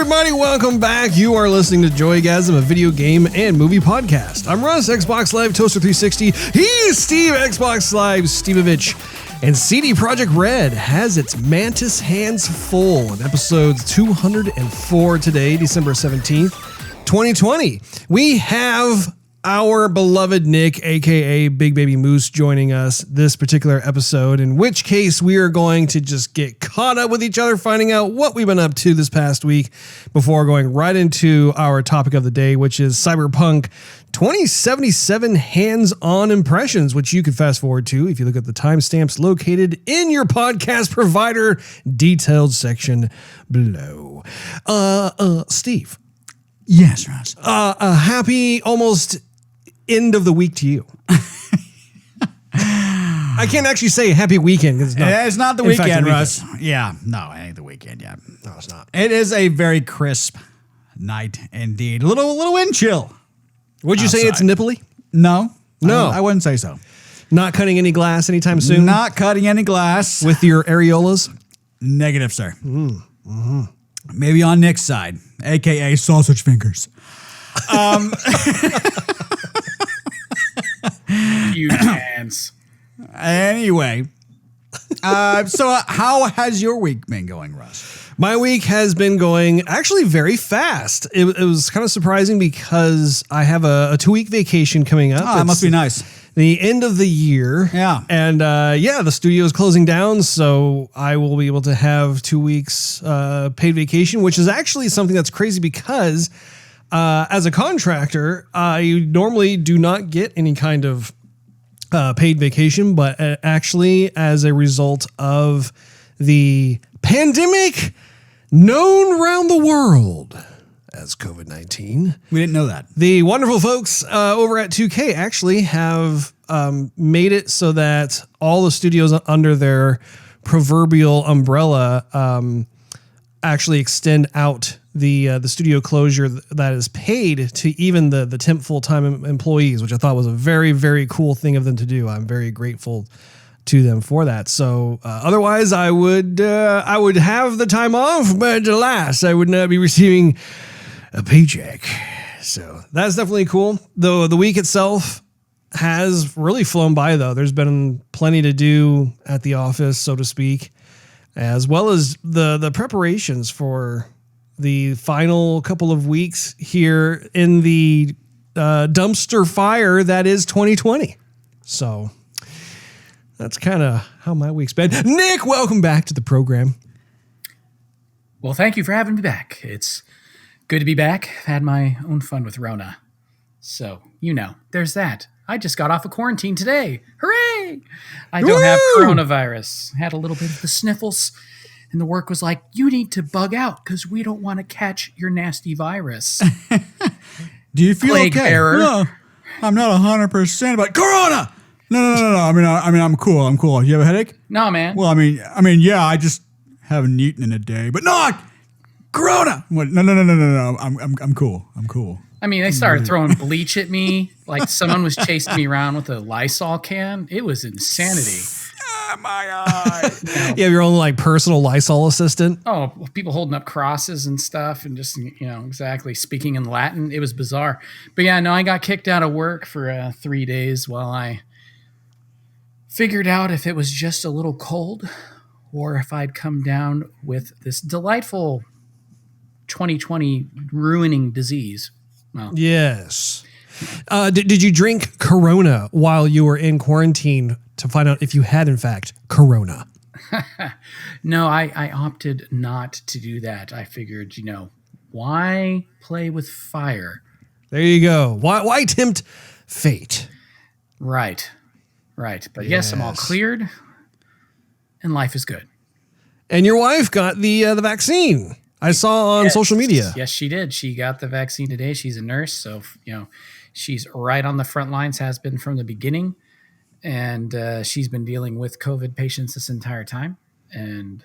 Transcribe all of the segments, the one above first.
everybody, welcome back. You are listening to Joygasm, a video game and movie podcast. I'm Russ, Xbox Live Toaster 360. He's Steve, Xbox Live Stevavitch. And CD Projekt Red has its Mantis hands full in episode 204 today, December 17th, 2020. We have our beloved Nick, aka Big Baby Moose, joining us this particular episode, in which case we are going to just get caught up with each other, finding out what we've been up to this past week before going right into our topic of the day, which is Cyberpunk 2077 hands-on impressions, which you can fast forward to if you look at the timestamps located in your podcast provider detailed section below. Steve. Yes, Ross. A happy almost end of the week to you. I can't actually say happy weekend because it's not the weekend, Russ. Yeah, no, it ain't the weekend yet. No, it's not. It is a very crisp night indeed. A little wind chill. Would you say it's nipply? No. No. I wouldn't say so. Not cutting any glass anytime soon? Not cutting any glass. With your areolas? Negative, sir. Maybe on Nick's side, a.k.a. sausage fingers. Huge hands. Anyway, so how has your week been going, Russ? My week has been going actually very fast. It was kind of surprising because I have a 2-week vacation coming up. Oh, that must be nice. The end of the year. Yeah. And the studio is closing down, so I will be able to have 2 weeks paid vacation, which is actually something that's crazy because as a contractor, I normally do not get any kind of paid vacation, but actually as a result of the pandemic known around the world as COVID-19. We didn't know that. The wonderful folks over at 2K actually have made it so that all the studios under their proverbial umbrella actually extend out the studio closure that is paid to even the temp full-time employees, which I thought was a very, very cool thing of them to do. I'm very grateful to them for that. So otherwise, I would have the time off, but alas, I would not be receiving a paycheck. So that's definitely cool. Though the week itself has really flown by, though. There's been plenty to do at the office, so to speak, as well as the preparations for the final couple of weeks here in the dumpster fire that is 2020. So that's kind of how my week's been. Nick, welcome back to the program. Well, thank you for having me back. It's good to be back. I've had my own fun with Rona. So, there's that. I just got off of quarantine today. Hooray! I don't have coronavirus. Had a little bit of the sniffles. And the work was like, you need to bug out because we don't want to catch your nasty virus. Do you feel Plague okay? error. No, I'm not 100% about Corona. No. I mean, I'm cool. You have a headache? No, man. Well, I mean, yeah. I just haven't eaten in a day, but no, Corona. What? No. I'm cool. I mean, they started throwing bleach at me. Like someone was chasing me around with a Lysol can. It was insanity. My eye. You have your own personal Lysol assistant. Oh, people holding up crosses and stuff and just, exactly speaking in Latin. It was bizarre. But yeah, no, I got kicked out of work for 3 days while I figured out if it was just a little cold or if I'd come down with this delightful 2020 ruining disease. Well, yes. Did you drink Corona while you were in quarantine to find out if you had, in fact, Corona? No, I opted not to do that. I figured, why play with fire? There you go. Why tempt fate? Right. But yes, I'm all cleared, and life is good. And your wife got the vaccine. I saw on social media. Yes, she did. She got the vaccine today. She's a nurse, so she's right on the front lines. Has been from the beginning. And she's been dealing with COVID patients this entire time. And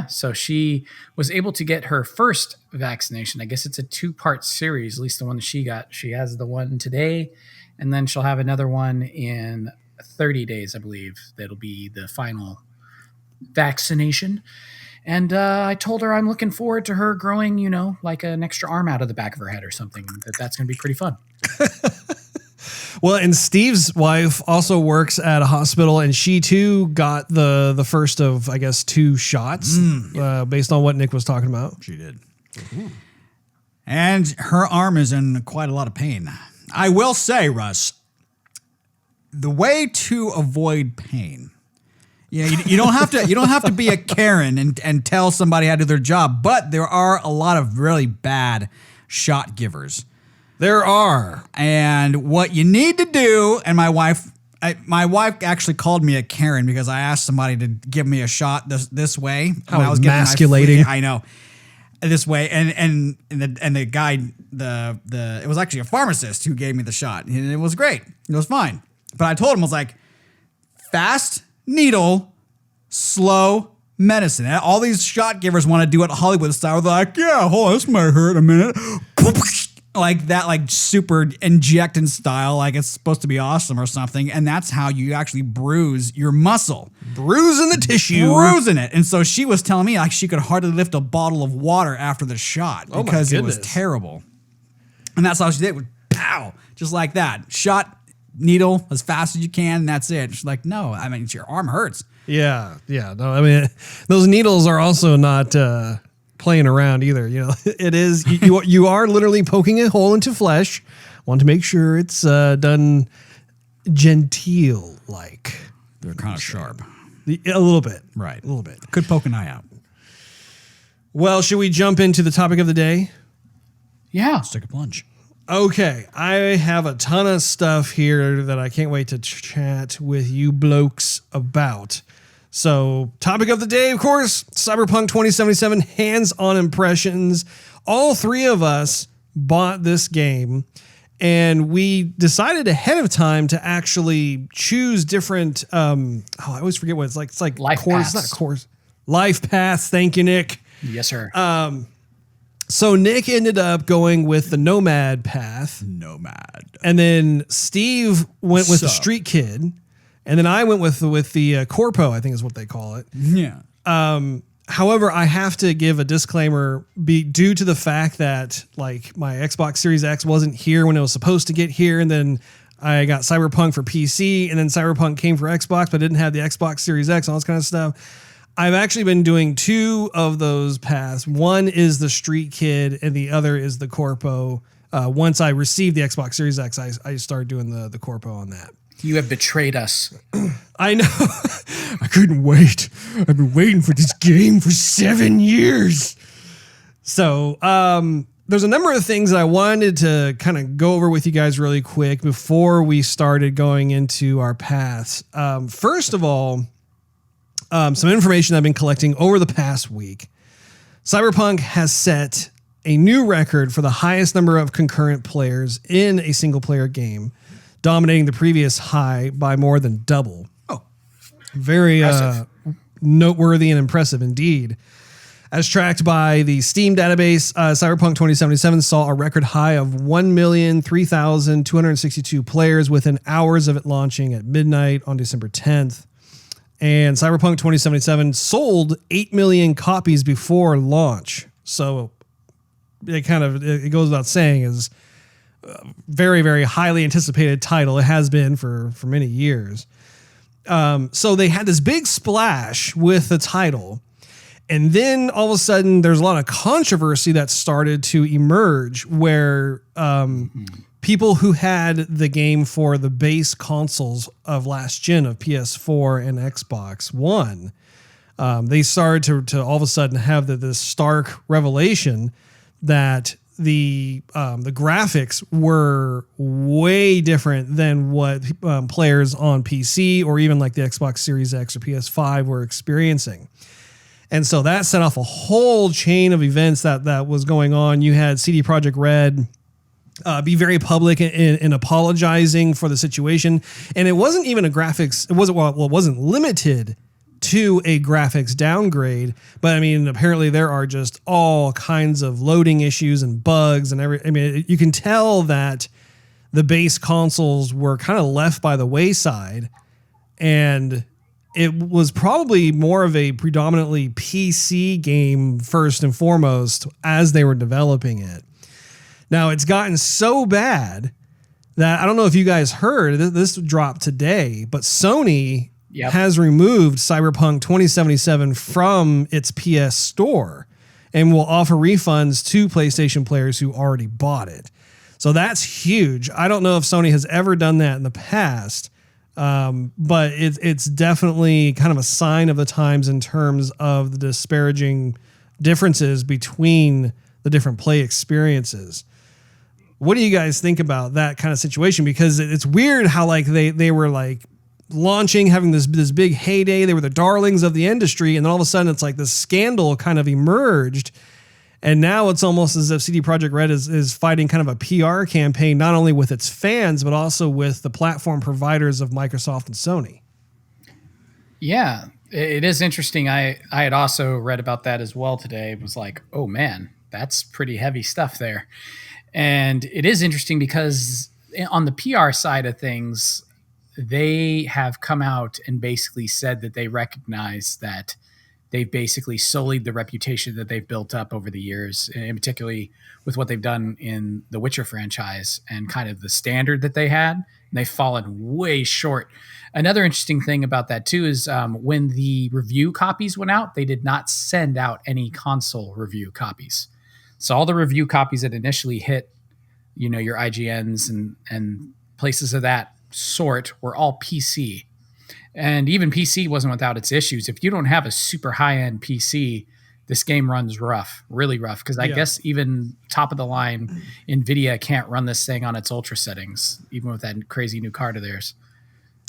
so she was able to get her first vaccination. I guess it's a 2-part series, at least the one that she got. She has the one today, and then she'll have another one in 30 days, I believe. That'll be the final vaccination. And I told her I'm looking forward to her growing, like an extra arm out of the back of her head or something. That's going to be pretty fun. Well, and Steve's wife also works at a hospital, and she too got the first of, I guess, 2 shots based on what Nick was talking about. She did. And her arm is in quite a lot of pain. I will say, Russ, the way to avoid pain. You don't have to be a Karen and tell somebody how to do their job, but there are a lot of really bad shot givers. There are. And what you need to do, and my wife actually called me a Karen because I asked somebody to give me a shot this way. How emasculating. I know. This way, and the guy, it was actually a pharmacist who gave me the shot, and it was great. It was fine. But I told him, I was like, fast needle, slow medicine. And all these shot givers want to do it Hollywood style. They're like, yeah, hold on, this might hurt a minute. Like that, like super injecting style, like it's supposed to be awesome or something. And that's how you actually bruise your muscle. Bruising the tissue. Bruising it. And so she was telling me like she could hardly lift a bottle of water after the shot because it was terrible. And that's how she did it. Pow! Just like that. Shot, needle, as fast as you can, and that's it. She's like, no, I mean, your arm hurts. Yeah. No, I mean, those needles are also not playing around either. It is, you are literally poking a hole into flesh. Want to make sure it's done genteel like. They're kind of sharp. A little bit. Right. A little bit. Could poke an eye out. Well, should we jump into the topic of the day? Yeah. Let's take a plunge. Okay. I have a ton of stuff here that I can't wait to chat with you blokes about. So, topic of the day, of course, Cyberpunk 2077, hands-on impressions. All 3 of us bought this game, and we decided ahead of time to actually choose different, I always forget what it's like. It's like life course, paths. not course. Life paths. Thank you, Nick. Yes, sir. So Nick ended up going with the Nomad path. Nomad. And then Steve went with the Street Kid. And then I went with the Corpo, I think is what they call it. Yeah. However, I have to give a disclaimer due to the fact that like my Xbox Series X wasn't here when it was supposed to get here. And then I got Cyberpunk for PC, and then Cyberpunk came for Xbox, but didn't have the Xbox Series X and all this kind of stuff. I've actually been doing 2 of those paths. One is the Street Kid, and the other is the Corpo. Once I received the Xbox Series X, I started doing the Corpo on that. You have betrayed us. I know. I couldn't wait. I've been waiting for this game for 7 years. So, there's a number of things that I wanted to kind of go over with you guys really quick before we started going into our paths. First of all, some information I've been collecting over the past week. Cyberpunk has set a new record for the highest number of concurrent players in a single player game, dominating the previous high by more than double. Oh, very noteworthy and impressive indeed. As tracked by the Steam database, Cyberpunk 2077 saw a record high of 1,003,262 players within hours of it launching at midnight on December 10th. And Cyberpunk 2077 sold 8 million copies before launch. So it goes without saying is very, very highly anticipated title. It has been for many years. So they had this big splash with the title. And then all of a sudden there's a lot of controversy that started to emerge where people who had the game for the base consoles of last gen of PS4 and Xbox One, they started to all of a sudden have this stark revelation that the graphics were way different than what players on PC or even like the Xbox Series X or PS5 were experiencing. And so that set off a whole chain of events that was going on. You had CD Projekt Red be very public in apologizing for the situation. And it wasn't even a graphics. It wasn't limited to a graphics downgrade, but I mean, apparently there are just all kinds of loading issues and bugs and you can tell that the base consoles were kind of left by the wayside, and it was probably more of a predominantly PC game first and foremost as they were developing it. Now it's gotten so bad that I don't know if you guys heard, this dropped today, but Sony has removed Cyberpunk 2077 from its PS Store and will offer refunds to PlayStation players who already bought it. So that's huge. I don't know if Sony has ever done that in the past, but it's definitely kind of a sign of the times in terms of the disparaging differences between the different play experiences. What do you guys think about that kind of situation? Because it's weird how like they were like launching, having this big heyday. They were the darlings of the industry. And then all of a sudden it's like this scandal kind of emerged. And now it's almost as if CD Projekt Red is fighting kind of a PR campaign, not only with its fans, but also with the platform providers of Microsoft and Sony. Yeah, it is interesting. I had also read about that as well today. It was like, oh man, that's pretty heavy stuff there. And it is interesting because on the PR side of things, they have come out and basically said that they recognize that they've basically sullied the reputation that they've built up over the years, and particularly with what they've done in the Witcher franchise and kind of the standard that they had. They've fallen way short. Another interesting thing about that too is when the review copies went out, they did not send out any console review copies. So all the review copies that initially hit, your IGNs and places of that sort were all PC. And even PC wasn't without its issues. If you don't have a super high-end PC, this game runs rough, really rough. Because I guess even top of the line, NVIDIA can't run this thing on its ultra settings, even with that crazy new card of theirs.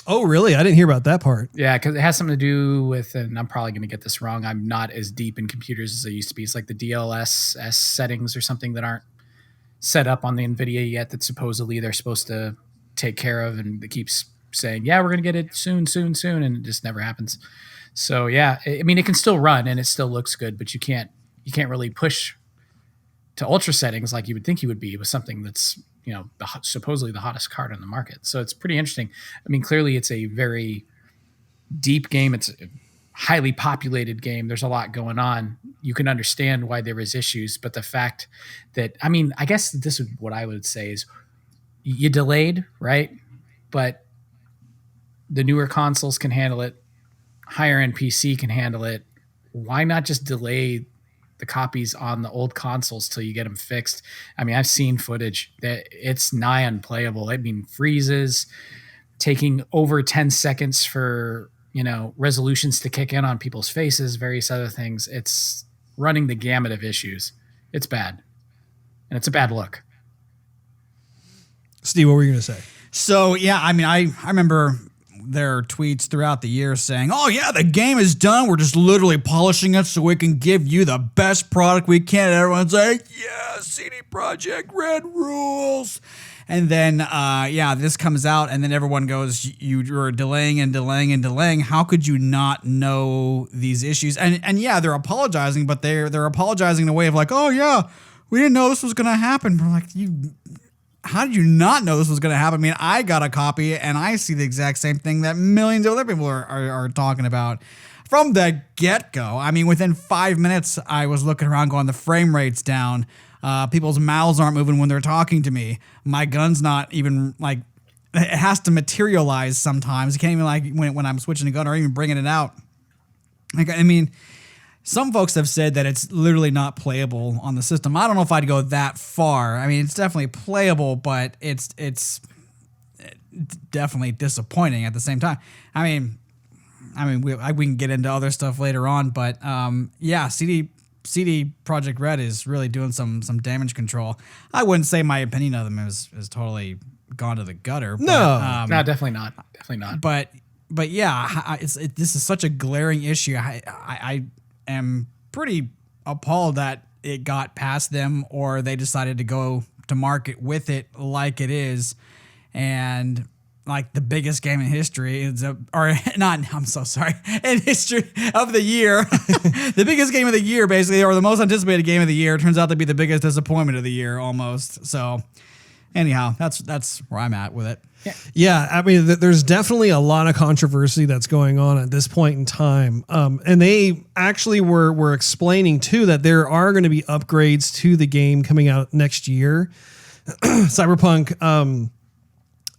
Oh, really? I didn't hear about that part. Yeah, because it has something to do with, and I'm probably going to get this wrong, I'm not as deep in computers as I used to be. It's like the DLSS settings or something that aren't set up on the NVIDIA yet that supposedly they're supposed to take care of, and it keeps saying, yeah, we're going to get it soon, and it just never happens. So, yeah, I mean, it can still run and it still looks good, but you can't really push to ultra settings like you would think you would be with something that's, supposedly the hottest card on the market. So it's pretty interesting. I mean, clearly it's a very deep game. It's a highly populated game. There's a lot going on. You can understand why there was issues, but the fact that, I mean, I guess this is what I would say is you delayed, right? But the newer consoles can handle it. Higher end PC can handle it. Why not just delay the copies on the old consoles till you get them fixed? I mean, I've seen footage that it's nigh unplayable. I mean, freezes, taking over 10 seconds for, resolutions to kick in on people's faces, various other things. It's running the gamut of issues. It's bad. And it's a bad look. Steve, what were you going to say? So, yeah, I mean, I remember their tweets throughout the year saying, oh, yeah, the game is done. We're just literally polishing it so we can give you the best product we can. And everyone's like, yeah, CD Projekt Red rules. And then, this comes out, and then everyone goes, you're delaying and delaying and delaying. How could you not know these issues? And yeah, they're apologizing, but they're apologizing in a way of like, oh, yeah, we didn't know this was going to happen. We're like, how did you not know this was going to happen? I mean, I got a copy and I see the exact same thing that millions of other people are talking about from the get-go. I mean, within 5 minutes, I was looking around going, the frame rate's down. People's mouths aren't moving when they're talking to me. My gun's not even like, it has to materialize sometimes. You can't even like when I'm switching a gun or even bringing it out. Like, I mean, some folks have said that it's literally not playable on the system. I don't know if I'd go that far. I mean, it's definitely playable, but it's definitely disappointing at the same time. I mean, we can get into other stuff later on, but CD Projekt Red is really doing some damage control. I wouldn't say my opinion of them is totally gone to the gutter. No, no, definitely not. Definitely not. But yeah, this is such a glaring issue. I am pretty appalled that it got past them, or they decided to go to market with it like it is, and like the biggest game in history in history of the year, the biggest game of the year basically, or the most anticipated game of the year, turns out to be the biggest disappointment of the year almost. So anyhow, that's where I'm at with it. Yeah, I mean, there's definitely a lot of controversy that's going on at this point in time. And they actually were explaining too that there are going to be upgrades to the game coming out next year. Cyberpunk,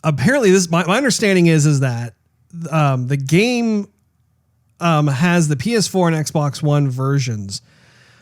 apparently my understanding is that the game has the PS4 and Xbox One versions.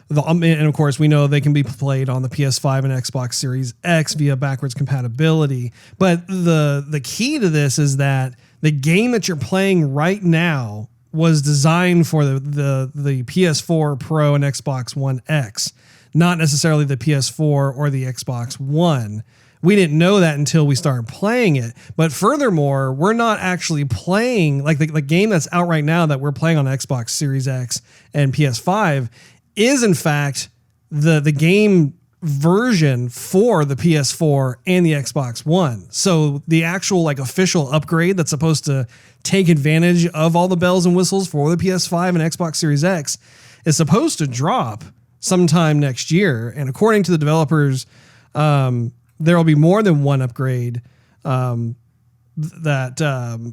And of course, we know they can be played on the PS5 and Xbox Series X via backwards compatibility. But the key to this is that the game that you're playing right now was designed for the PS4 Pro and Xbox One X, not necessarily the PS4 or the Xbox One. We didn't know that until we started playing it. But furthermore, we're not actually playing, like the game that's out right now that we're playing on Xbox Series X and PS5 is in fact the game version for the PS4 and the Xbox One. So the actual like official upgrade that's supposed to take advantage of all the bells and whistles for the PS5 and Xbox Series X is supposed to drop sometime next year. And according to the developers, there will be more than one upgrade that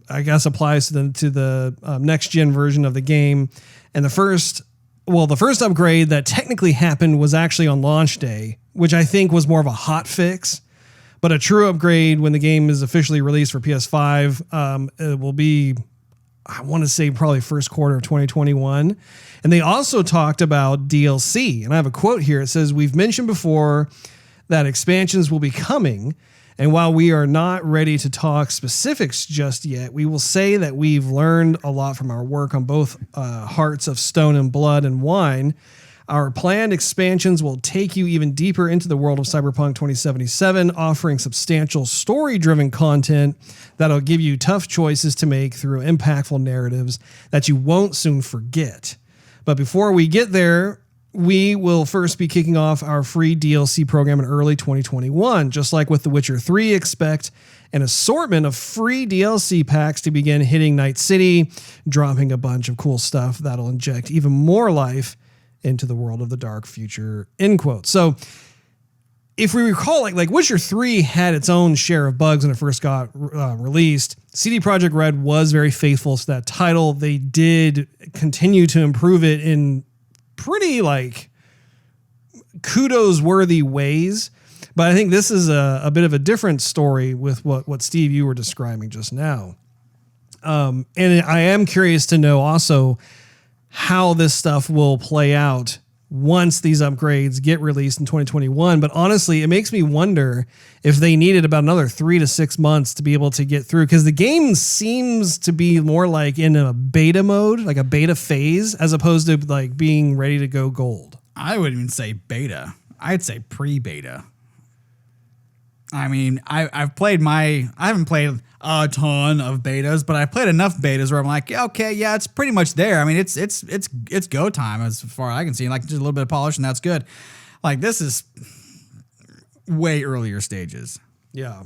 I guess applies to the next gen version of the game. And the first upgrade that technically happened was actually on launch day, which I think was more of a hot fix. But a true upgrade when the game is officially released for PS5, it will be, I want to say, probably first quarter of 2021. And they also talked about DLC. And I have a quote here. It says, "We've mentioned before that expansions will be coming. And while we are not ready to talk specifics just yet, we will say that we've learned a lot from our work on both Hearts of Stone and Blood and Wine. Our planned expansions will take you even deeper into the world of Cyberpunk 2077, offering substantial story-driven content that'll give you tough choices to make through impactful narratives that you won't soon forget. But before we get there, we will first be kicking off our free DLC program in early 2021. Just like with The Witcher 3, expect an assortment of free DLC packs to begin hitting Night City, dropping a bunch of cool stuff that'll inject even more life into the world of the dark future," end quote. So if we recall, like Witcher 3 had its own share of bugs when it first got released. CD Projekt Red was very faithful to that title. They did continue to improve it in pretty like kudos worthy ways. But I think this is a bit of a different story with what Steve, you were describing just now. And I am curious to know also how this stuff will play out once these upgrades get released in 2021. But honestly, it makes me wonder if they needed about another 3 to 6 months to be able to get through, because the game seems to be more like in a beta mode, like a beta phase, as opposed to like being ready to go gold. I wouldn't even say beta. I'd say pre-beta. I mean, I haven't played a ton of betas, but I've played enough betas where I'm like, yeah, okay, yeah, it's pretty much there. I mean, it's go time as far as I can see. Like just a little bit of polish and that's good. Like this is way earlier stages. Yeah.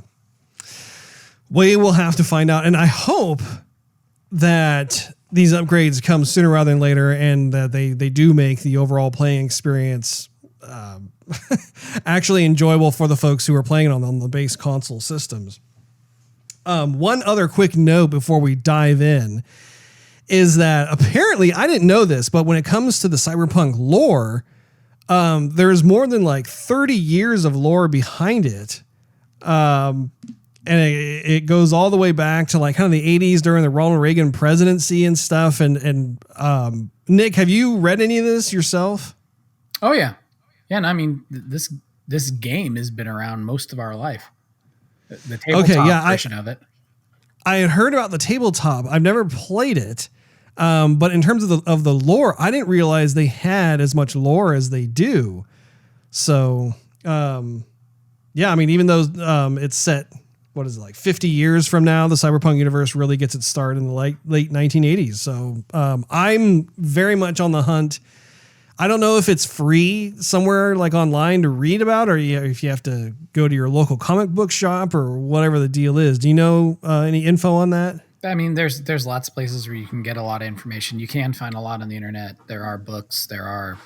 We will have to find out, and I hope that these upgrades come sooner rather than later, and that they do make the overall playing experience actually enjoyable for the folks who are playing it on the base console systems. One other quick note before we dive in is that apparently, I didn't know this, but when it comes to the Cyberpunk lore, there's more than like 30 years of lore behind it. And it goes all the way back to like kind of the 80s during the Ronald Reagan presidency and stuff. And Nick, have you read any of this yourself? Oh, yeah. Yeah, and I mean, this game has been around most of our life. The tabletop version of it. I had heard about the tabletop. I've never played it, but in terms of the lore, I didn't realize they had as much lore as they do. So, yeah, I mean, even though it's set, what is it, like 50 years from now, the Cyberpunk universe really gets its start in the late 1980s. So I'm very much on the hunt. I don't know if it's free somewhere like online to read about, or if you have to go to your local comic book shop or whatever the deal is. Do you know any info on that? I mean, there's lots of places where you can get a lot of information. You can find a lot on the internet. There are books, there are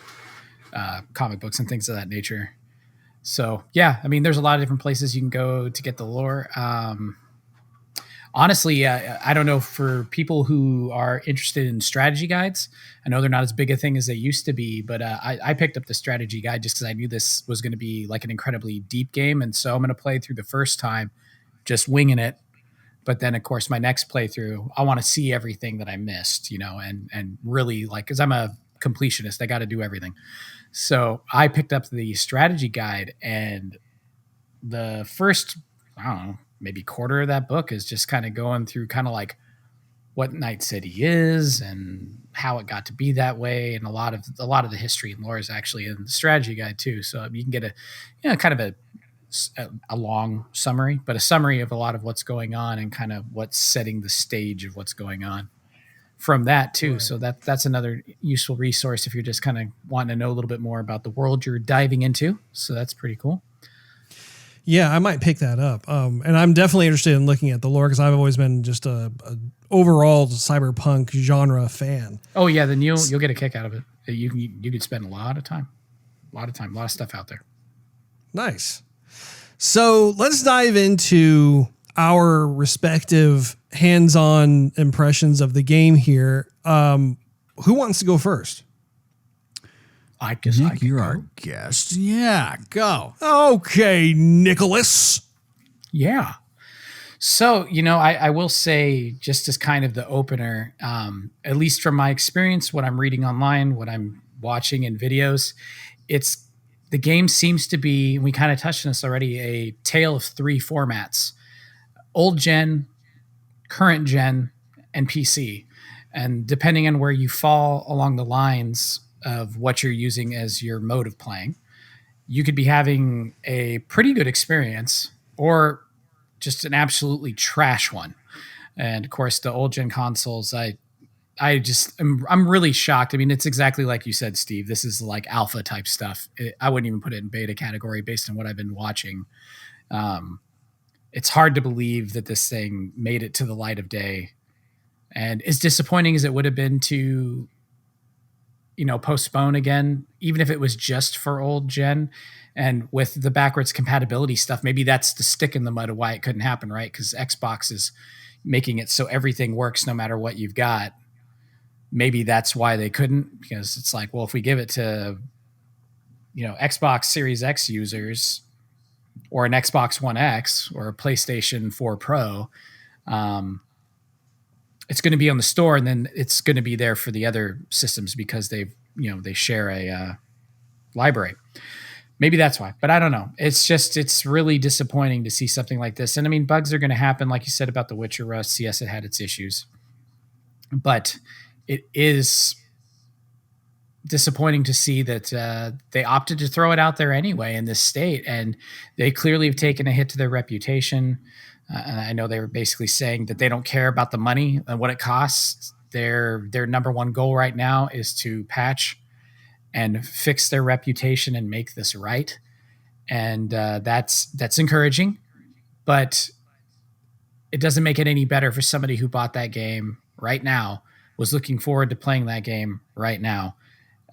comic books and things of that nature. So yeah, I mean, there's a lot of different places you can go to get the lore. Honestly, I don't know, for people who are interested in strategy guides. I know they're not as big a thing as they used to be, but I picked up the strategy guide just because I knew this was going to be like an incredibly deep game, and so I'm going to play through the first time just winging it. But then, of course, my next playthrough, I want to see everything that I missed, and really, like, because I'm a completionist, I got to do everything. So I picked up the strategy guide, and the first, I don't know, maybe quarter of that book is just kind of going through kind of like what Night City is and how it got to be that way, and a lot of the history and lore is actually in the strategy guide too. So you can get kind of a long summary, but a summary of a lot of what's going on and kind of what's setting the stage of what's going on from that too. Right. So that's another useful resource if you're just kind of wanting to know a little bit more about the world you're diving into. So that's pretty cool. Yeah, I might pick that up. And I'm definitely interested in looking at the lore because I've always been just a overall cyberpunk genre fan. Oh yeah, then you'll get a kick out of it. You could spend a lot of stuff out there. Nice. So let's dive into our respective hands-on impressions of the game here. Who wants to go first? I guess Nick, you're our guest. Yeah, go. Okay, Nicholas. Yeah. So, I will say, just as kind of the opener, at least from my experience, what I'm reading online, what I'm watching in videos, the game seems to be, and we kind of touched on this already, a tale of three formats: old gen, current gen, and PC. And depending on where you fall along the lines of what you're using as your mode of playing, you could be having a pretty good experience or just an absolutely trash one. And of course, the old gen consoles, I'm really shocked. I mean, it's exactly like you said, Steve. This is like alpha type stuff. I wouldn't even put it in beta category based on what I've been watching. It's hard to believe that this thing made it to the light of day. And as disappointing as it would have been to, postpone again, even if it was just for old gen, and with the backwards compatibility stuff, maybe that's the stick in the mud of why it couldn't happen, right? Because Xbox is making it so everything works no matter what you've got. Maybe that's why they couldn't, because it's like, well, if we give it to, Xbox Series X users or an Xbox One X or a PlayStation 4 Pro, it's going to be on the store, and then it's going to be there for the other systems because they share a library. Maybe that's why, but I don't know. It's really disappointing to see something like this. And I mean, bugs are going to happen, like you said about The Witcher, Russ. Yes, it had its issues, but it is disappointing to see that they opted to throw it out there anyway in this state, and they clearly have taken a hit to their reputation. And I know they were basically saying that they don't care about the money and what it costs. Their number one goal right now is to patch and fix their reputation and make this right. And that's encouraging, but it doesn't make it any better for somebody who bought that game right now, was looking forward to playing that game right now,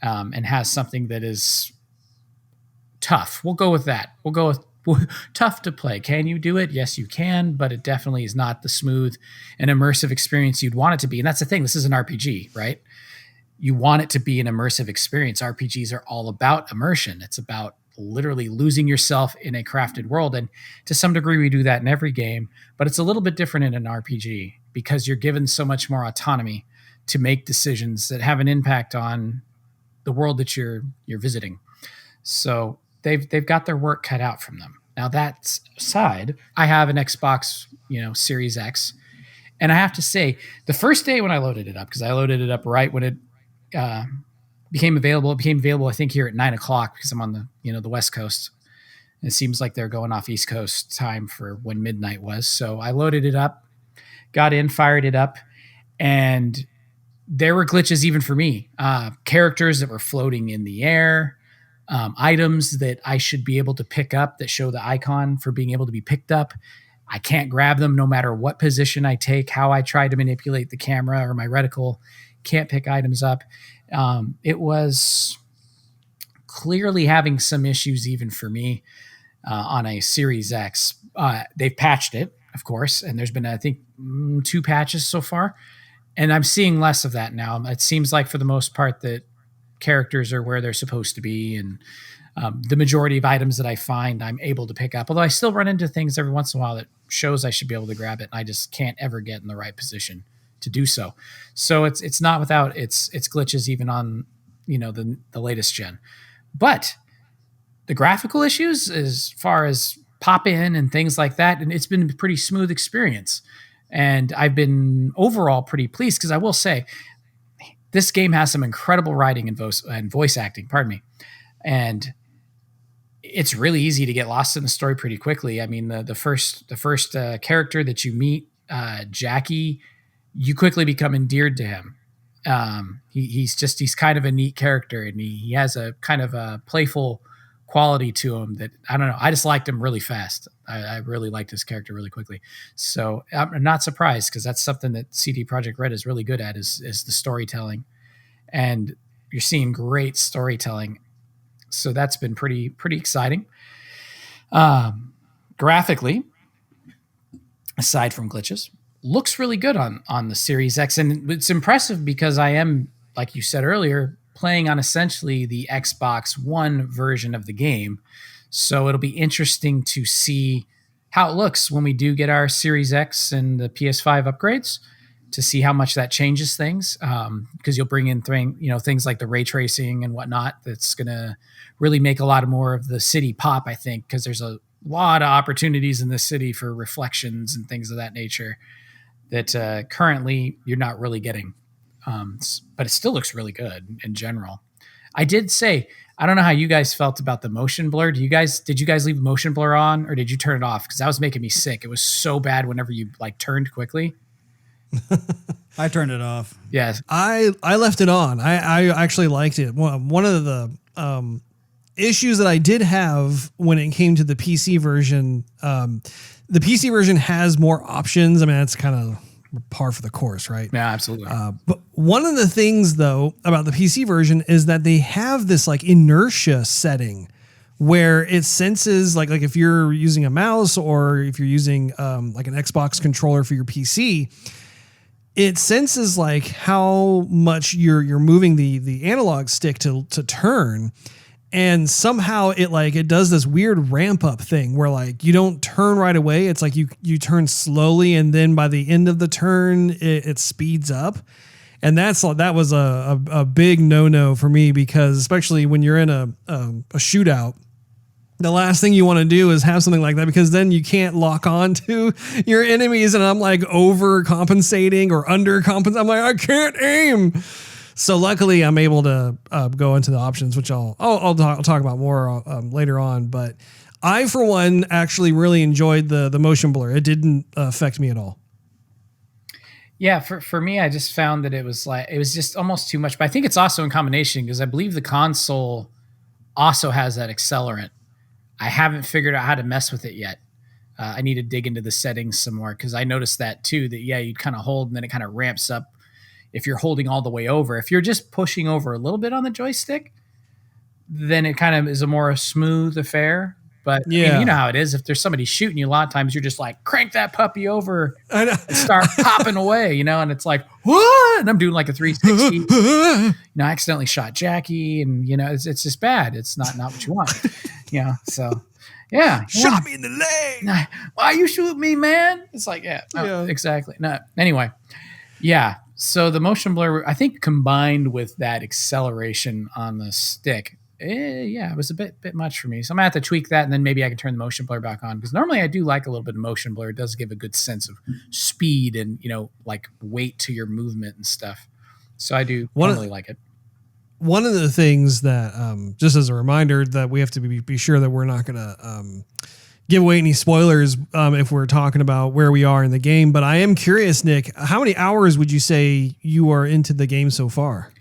and has something that is tough. We'll go with that. We'll go with tough to play. Can you do it? Yes, you can, but it definitely is not the smooth and immersive experience you'd want it to be. And that's the thing. This is an RPG, right? You want it to be an immersive experience. RPGs are all about immersion. It's about literally losing yourself in a crafted world. And to some degree, we do that in every game, but it's a little bit different in an RPG because you're given so much more autonomy to make decisions that have an impact on the world that you're visiting. So they've got their work cut out from them. Now that aside, I have an Xbox, Series X, and I have to say, the first day when I loaded it up, because I loaded it up right when it became available. It became available, I think, here at 9:00 because I'm on the West Coast. And it seems like they're going off East Coast time for when midnight was. So I loaded it up, got in, fired it up, and there were glitches even for me. Characters that were floating in the air. Items that I should be able to pick up that show the icon for being able to be picked up. I can't grab them no matter what position I take, how I try to manipulate the camera or my reticle. Can't pick items up. It was clearly having some issues even for me on a Series X. They've patched it, of course, and there's been, I think, 2 patches so far. And I'm seeing less of that now. It seems like for the most part that characters are where they're supposed to be, and the majority of items that I find I'm able to pick up. Although I still run into things every once in a while that shows I should be able to grab it, and I just can't ever get in the right position to do so. So it's not without its glitches even on the latest gen. But the graphical issues, as far as pop in and things like that, and it's been a pretty smooth experience. And I've been overall pretty pleased, because I will say this game has some incredible writing and voice acting, pardon me. And it's really easy to get lost in the story pretty quickly. I mean, the first character that you meet, Jackie, you quickly become endeared to him. He's kind of a neat character, and he has a kind of a playful quality to him that, I don't know, I just liked him really fast. I really liked his character really quickly. So I'm not surprised, because that's something that CD Projekt Red is really good at, is the storytelling. And you're seeing great storytelling. So that's been pretty exciting. Graphically, aside from glitches, looks really good on the Series X. And it's impressive because I am, like you said earlier, playing on essentially the Xbox One version of the game. So it'll be interesting to see how it looks when we do get our Series X and the PS5 upgrades, to see how much that changes things. Because you'll bring in things like the ray tracing and whatnot. That's going to really make a lot more of the city pop, I think, because there's a lot of opportunities in the city for reflections and things of that nature that currently you're not really getting. But it still looks really good in general. I did say, I don't know how you guys felt about the motion blur. Did you guys leave motion blur on, or did you turn it off? Because that was making me sick. It was so bad whenever you turned quickly. I turned it off. Yes. I left it on. I actually liked it. One of the issues that I did have when it came to the PC version, the PC version has more options. I mean, that's kind of par for the course, right? Yeah, absolutely. But one of the things, though, about the PC version is that they have this inertia setting where it senses like if you're using a mouse, or if you're using an Xbox controller for your PC, it senses how much you're moving the analog stick to turn. And somehow it does this weird ramp up thing where you don't turn right away. It's you turn slowly, and then by the end of the turn, it speeds up. And that was a big no for me, because especially when you're in a shootout, the last thing you want to do is have something like that, because then you can't lock on to your enemies. And I'm overcompensating or undercompensating. I'm I can't aim. So luckily, I'm able to go into the options, which I'll talk about more later on. But I, for one, actually really enjoyed the motion blur. It didn't affect me at all. Yeah, for me, I just found that it was just almost too much. But I think it's also in combination, because I believe the console also has that accelerant. I haven't figured out how to mess with it yet. I need to dig into the settings some more, because I noticed that too, that you'd kind of hold and then it kind of ramps up if you're holding all the way over. If you're just pushing over a little bit on the joystick, then it kind of is a more smooth affair. But yeah, I mean, you know how it is. If there's somebody shooting you, a lot of times you're just crank that puppy over and start popping away, and it's what? And I'm doing a 360. I accidentally shot Jackie, and it's just bad. It's not what you want. So yeah. Shot me in the leg. Why you shoot me, man? It's exactly. No, anyway. Yeah. So the motion blur, I think, combined with that acceleration on the stick, it was a bit much for me. So I'm gonna have to tweak that, and then maybe I can turn the motion blur back on, because normally I do like a little bit of motion blur. It does give a good sense of speed and weight to your movement and stuff. So I do really like it. One of the things that, just as a reminder, that we have to be sure that we're not going to give away any spoilers if we're talking about where we are in the game. But I am curious, Nick, how many hours would you say you are into the game so far?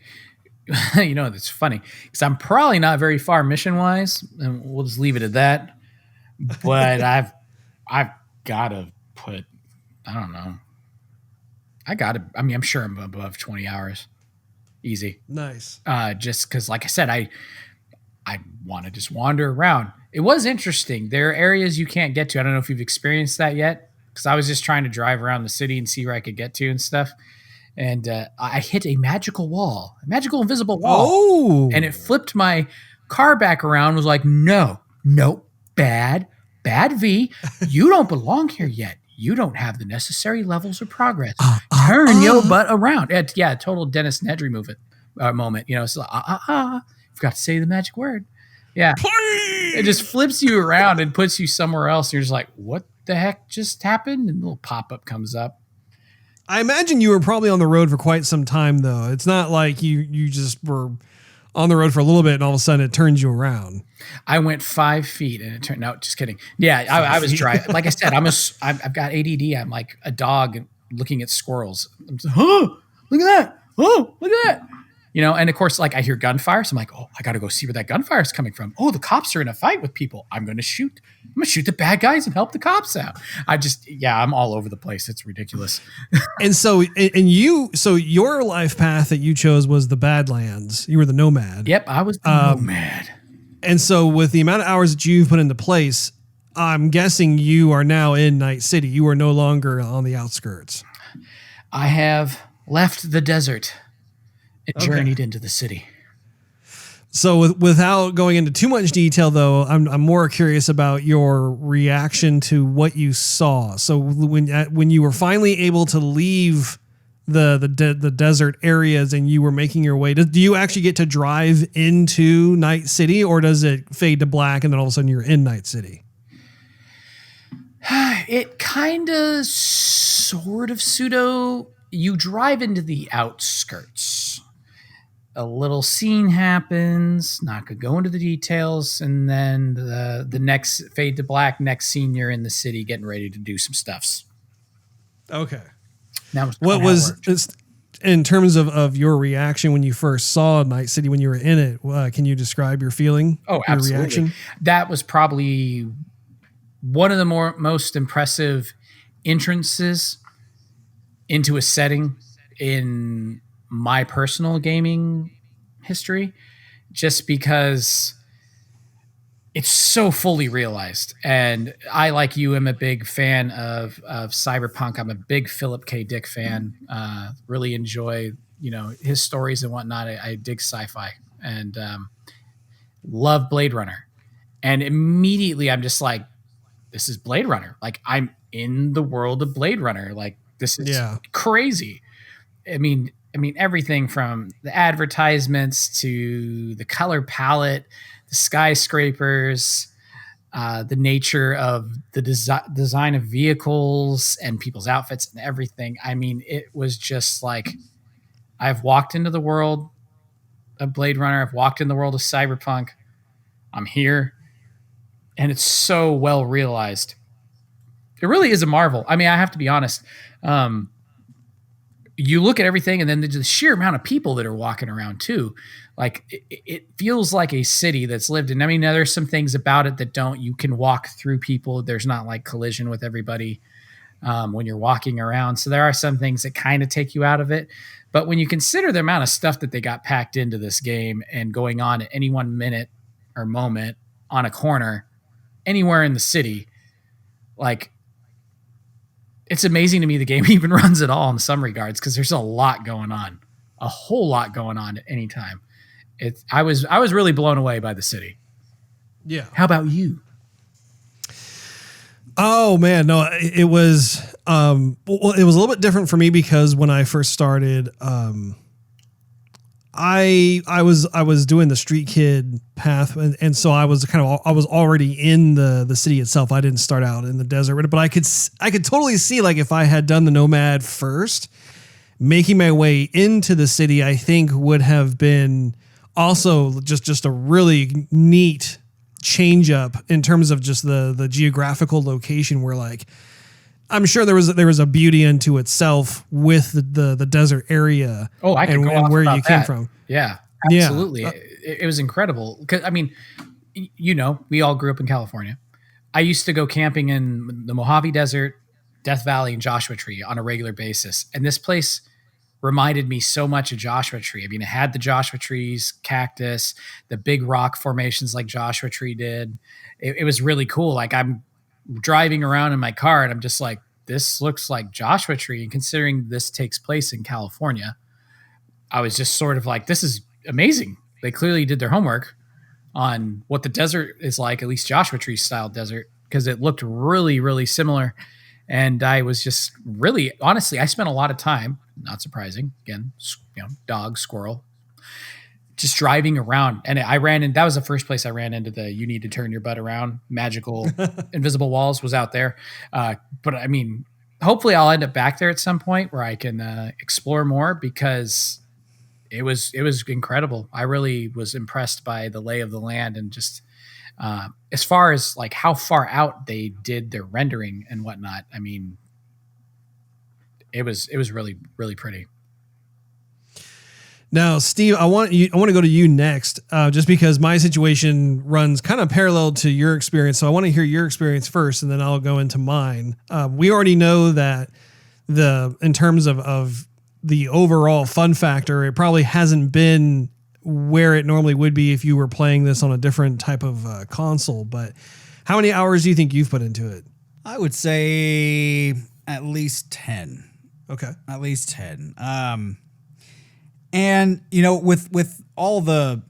That's funny, because I'm probably not very far mission-wise, and we'll just leave it at that. But I've got to put, I don't know. I'm sure I'm above 20 hours. Easy. Nice. Just because, like I said, I want to just wander around. It was interesting. There are areas you can't get to. I don't know if you've experienced that yet, because I was just trying to drive around the city and see where I could get to and stuff. And I hit a magical wall, a magical invisible wall. Oh. And it flipped my car back around, was like, no, bad V. You don't belong here yet. You don't have the necessary levels of progress. Turn your butt around. Yeah, total Dennis Nedry moment. It's like, forgot to say the magic word. Yeah. Please. It just flips you around and puts you somewhere else. You're just like, what the heck just happened? And a little pop-up comes up. I imagine you were probably on the road for quite some time, though. It's not like you just were on the road for a little bit and all of a sudden it turns you around. I went 5 feet and it turned out, just kidding. Yeah, I was driving. Like I said, I've got ADD. I'm like a dog looking at squirrels. I'm just, oh, look at that. Oh, look at that. And of course, like I hear gunfire. So I'm like, oh, I got to go see where that gunfire is coming from. Oh, the cops are in a fight with people. I'm going to shoot. I'm going to shoot the bad guys and help the cops out. I'm all over the place. It's ridiculous. And so your life path that you chose was the Badlands. You were the nomad. Yep, I was the nomad. And so with the amount of hours that you've put into place, I'm guessing you are now in Night City. You are no longer on the outskirts. I have left the desert and journeyed into the city. So without going into too much detail, though, I'm more curious about your reaction to what you saw. So when you were finally able to leave the desert areas and you were making your way, do you actually get to drive into Night City, or does it fade to black and then all of a sudden you're in Night City? It kind of sort of pseudo. You drive into the outskirts. A little scene happens, not going to go into the details, and then the next fade to black, next scene you're in the city getting ready to do some stuffs. Okay. What was in terms of your reaction when you first saw Night City, when you were in it? Can you describe your feeling? Oh, absolutely. Your reaction? That was probably one of the most impressive entrances into a setting in my personal gaming history, just because it's so fully realized. And I, like you, am a big fan of Cyberpunk. I'm a big Philip K. Dick fan. Really enjoy, his stories and whatnot. I dig sci-fi and love Blade Runner. And immediately I'm just like, this is Blade Runner. Like, I'm in the world of Blade Runner. Like, this is crazy. I mean, everything from the advertisements to the color palette, the skyscrapers, the nature of the design of vehicles and people's outfits and everything. I mean, it was just like, I've walked into the world of Blade Runner. I've walked in the world of Cyberpunk. I'm here. And it's so well realized. It really is a marvel. I mean, I have to be honest. You look at everything, and then the sheer amount of people that are walking around too. Like it feels like a city that's lived in. I mean, now there's some things about it that you can walk through people. There's not like collision with everybody when you're walking around. So there are some things that kind of take you out of it. But when you consider the amount of stuff that they got packed into this game and going on at any 1 minute or moment on a corner, anywhere in the city, like, it's amazing to me the game even runs at all in some regards, because there's a lot going on, a whole lot going on at any time. I was really blown away by the city. Yeah. How about you? Oh man, no, it was it was a little bit different for me, because when I first started, I was doing the street kid path, and so I was already in the city itself. I didn't start out in the desert, but I could totally see, like, if I had done the nomad first, making my way into the city, I think would have been also just a really neat change up in terms of just the geographical location, where, like, I'm sure there was a beauty unto itself with the desert area. Oh, I can go off where about you came that. from. Yeah, absolutely. Yeah. It was incredible. Because, I mean, we all grew up in California. I used to go camping in the Mojave Desert, Death Valley, and Joshua Tree on a regular basis. And this place reminded me so much of Joshua Tree. I mean, it had the Joshua Trees, cactus, the big rock formations like Joshua Tree did. It was really cool. Like I'm driving around in my car and I'm just like, this looks like Joshua Tree. And considering this takes place in California, I was just sort of like, this is amazing. They clearly did their homework on what the desert is like, at least Joshua Tree style desert, because it looked really, really similar. And I was just really, honestly, I spent a lot of time, not surprising, again, dog, squirrel, just driving around. And that was the first place I ran into the, you need to turn your butt around, magical invisible walls was out there. But I mean, hopefully I'll end up back there at some point where I can explore more, because it was incredible. I really was impressed by the lay of the land, and just as far as like how far out they did their rendering and whatnot. I mean, it was really, really pretty. Now, Steve, I want to go to you next, just because my situation runs kind of parallel to your experience. So I want to hear your experience first, and then I'll go into mine. We already know that in terms of the overall fun factor, it probably hasn't been where it normally would be if you were playing this on a different type of console. But how many hours do you think you've put into it? I would say at least 10. Okay. At least 10. And you know, with all the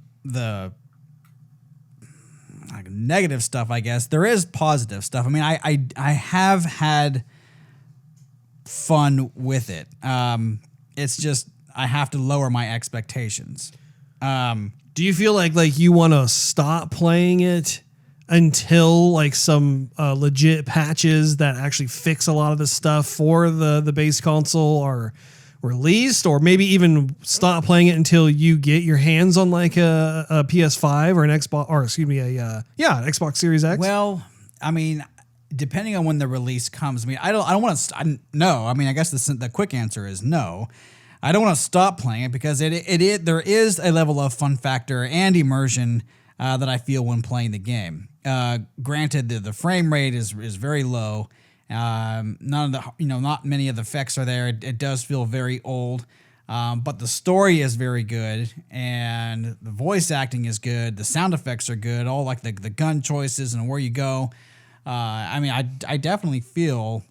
like negative stuff, I guess there is positive stuff. I mean, I have had fun with it. It's just I have to lower my expectations. Do you feel like you want to stop playing it until like some legit patches that actually fix a lot of the stuff for the base console are released, or maybe even stop playing it until you get your hands on like a PS5 or an Xbox, or excuse me, an Xbox Series X? Well, I mean, depending on when the release comes, I mean, I don't want to. No, I mean, I guess the quick answer is no. I don't want to stop playing it, because there is a level of fun factor and immersion that I feel when playing the game. Granted, the frame rate is very low. Not many of the effects are there. It does feel very old, but the story is very good, and the voice acting is good. The sound effects are good. All like the gun choices and where you go. I mean, I definitely feel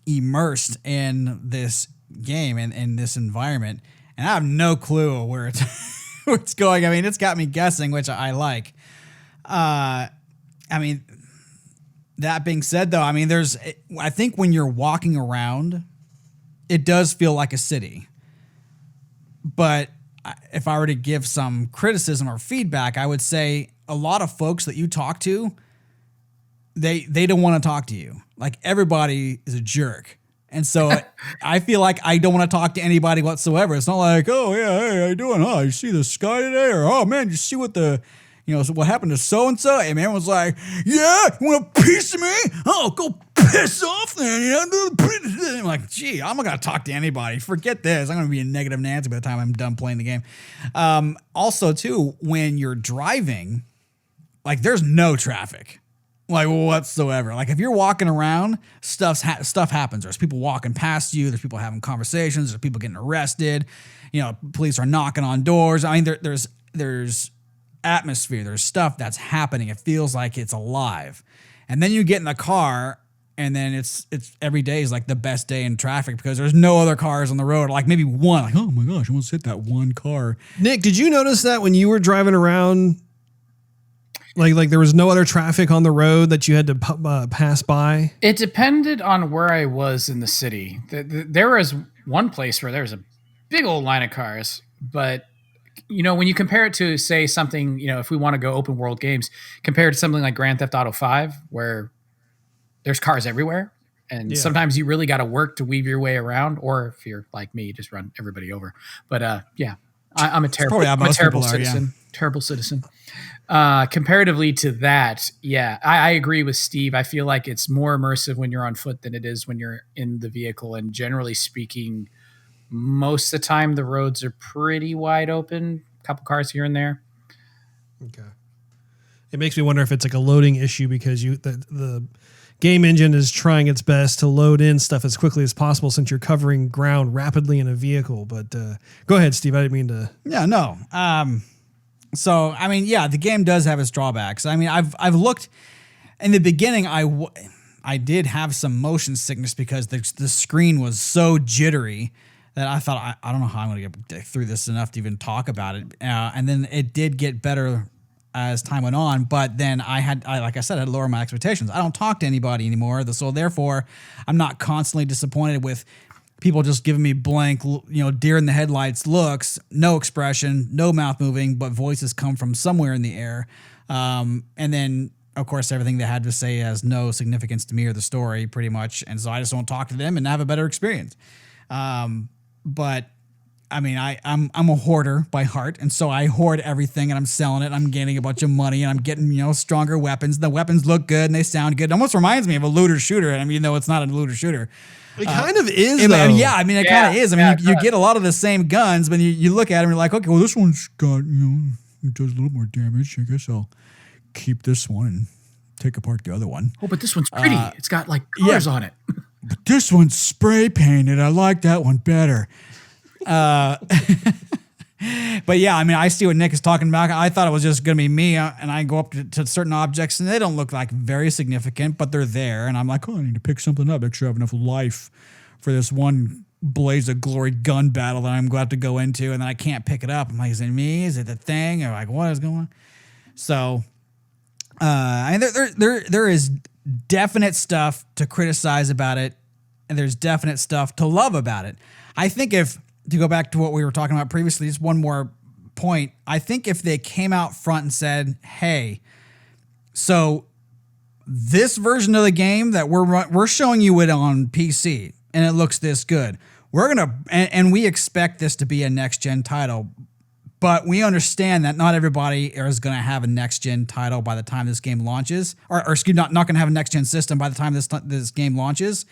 immersed in this game and in this environment, and I have no clue where it's going. I mean, it's got me guessing, which I like. I mean, that being said, though, I mean, I think when you're walking around, it does feel like a city. But if I were to give some criticism or feedback, I would say a lot of folks that you talk to, they don't want to talk to you. Like, everybody is a jerk. And so I feel like I don't want to talk to anybody whatsoever. It's not like, oh, yeah, hey, how you doing? Huh? You see the sky today? Or, oh, man, you see what what happened to so-and-so? And man was like, yeah, you want a piece of me? Oh, go piss off then. I'm like, gee, I'm not going to talk to anybody. Forget this. I'm going to be a negative Nancy by the time I'm done playing the game. Also, too, when you're driving, like, there's no traffic. Like, whatsoever. Like, if you're walking around, stuff happens. There's people walking past you. There's people having conversations. There's people getting arrested. Police are knocking on doors. I mean, there's atmosphere. There's stuff that's happening. It feels like it's alive. And then you get in the car, and then it's every day is like the best day in traffic, because there's no other cars on the road. Like maybe one. Like, oh my gosh, I almost hit that one car. Nick, did you notice that when you were driving around? Like there was no other traffic on the road that you had to pass by? It depended on where I was in the city. There was one place where there was a big old line of cars, but when you compare it to, say, something, if we want to go open world games, compared to something like Grand Theft Auto 5, where there's cars everywhere, and sometimes you really got to work to weave your way around, or if you're like me, just run everybody over. But I'm a terrible citizen. Yeah. Terrible citizen. Comparatively to that, I agree with Steve. I feel like it's more immersive when you're on foot than it is when you're in the vehicle. And generally speaking, most of the time the roads are pretty wide open. A couple cars here and there. Okay. It makes me wonder if it's like a loading issue, because the game engine is trying its best to load in stuff as quickly as possible since you're covering ground rapidly in a vehicle. But go ahead, Steve. I didn't mean to. Yeah, no. So, I mean, yeah, the game does have its drawbacks. I mean, I've looked in the beginning. I did have some motion sickness because the screen was so jittery that I thought, I don't know how I'm going to get through this enough to even talk about it. And then it did get better as time went on, but then like I said, I had to lower my expectations. I don't talk to anybody anymore, so therefore I'm not constantly disappointed with people just giving me blank, deer in the headlights looks, no expression, no mouth moving, but voices come from somewhere in the air. And then, of course, everything they had to say has no significance to me or the story, pretty much. And so I just won't talk to them and have a better experience. But I mean, I'm a hoarder by heart, and so I hoard everything, and I'm selling it. I'm gaining a bunch of money, and I'm getting stronger weapons. The weapons look good, and they sound good. It almost reminds me of a looter shooter. I mean, though it's not a looter shooter. It kind of is, though. Yeah, I mean, it kind of is. I mean, you get a lot of the same guns, but you look at them and you're like, okay, well, this one's got, it does a little more damage. I guess I'll keep this one and take apart the other one. Oh, but this one's pretty. It's got like colors on it. But this one's spray painted. I like that one better. But yeah, I mean, I see what Nick is talking about. I thought it was just going to be me, and I go up to certain objects, and they don't look like very significant, but they're there, and I'm like, oh, I need to pick something up. Make sure I have enough life for this one blaze of glory gun battle that I'm going to have to go into, and then I can't pick it up. I'm like, is it me? Is it the thing? Or like, what is going on? So, I mean, there is definite stuff to criticize about it, and there's definite stuff to love about it. I think to go back to what we were talking about previously, just one more point. I think if they came out front and said, hey, so this version of the game that we're showing you it on PC and it looks this good, and we expect this to be a next-gen title, but we understand that not everybody is going to have a next-gen title by the time this game launches, or excuse me, not going to have a next-gen system by the time this game launches.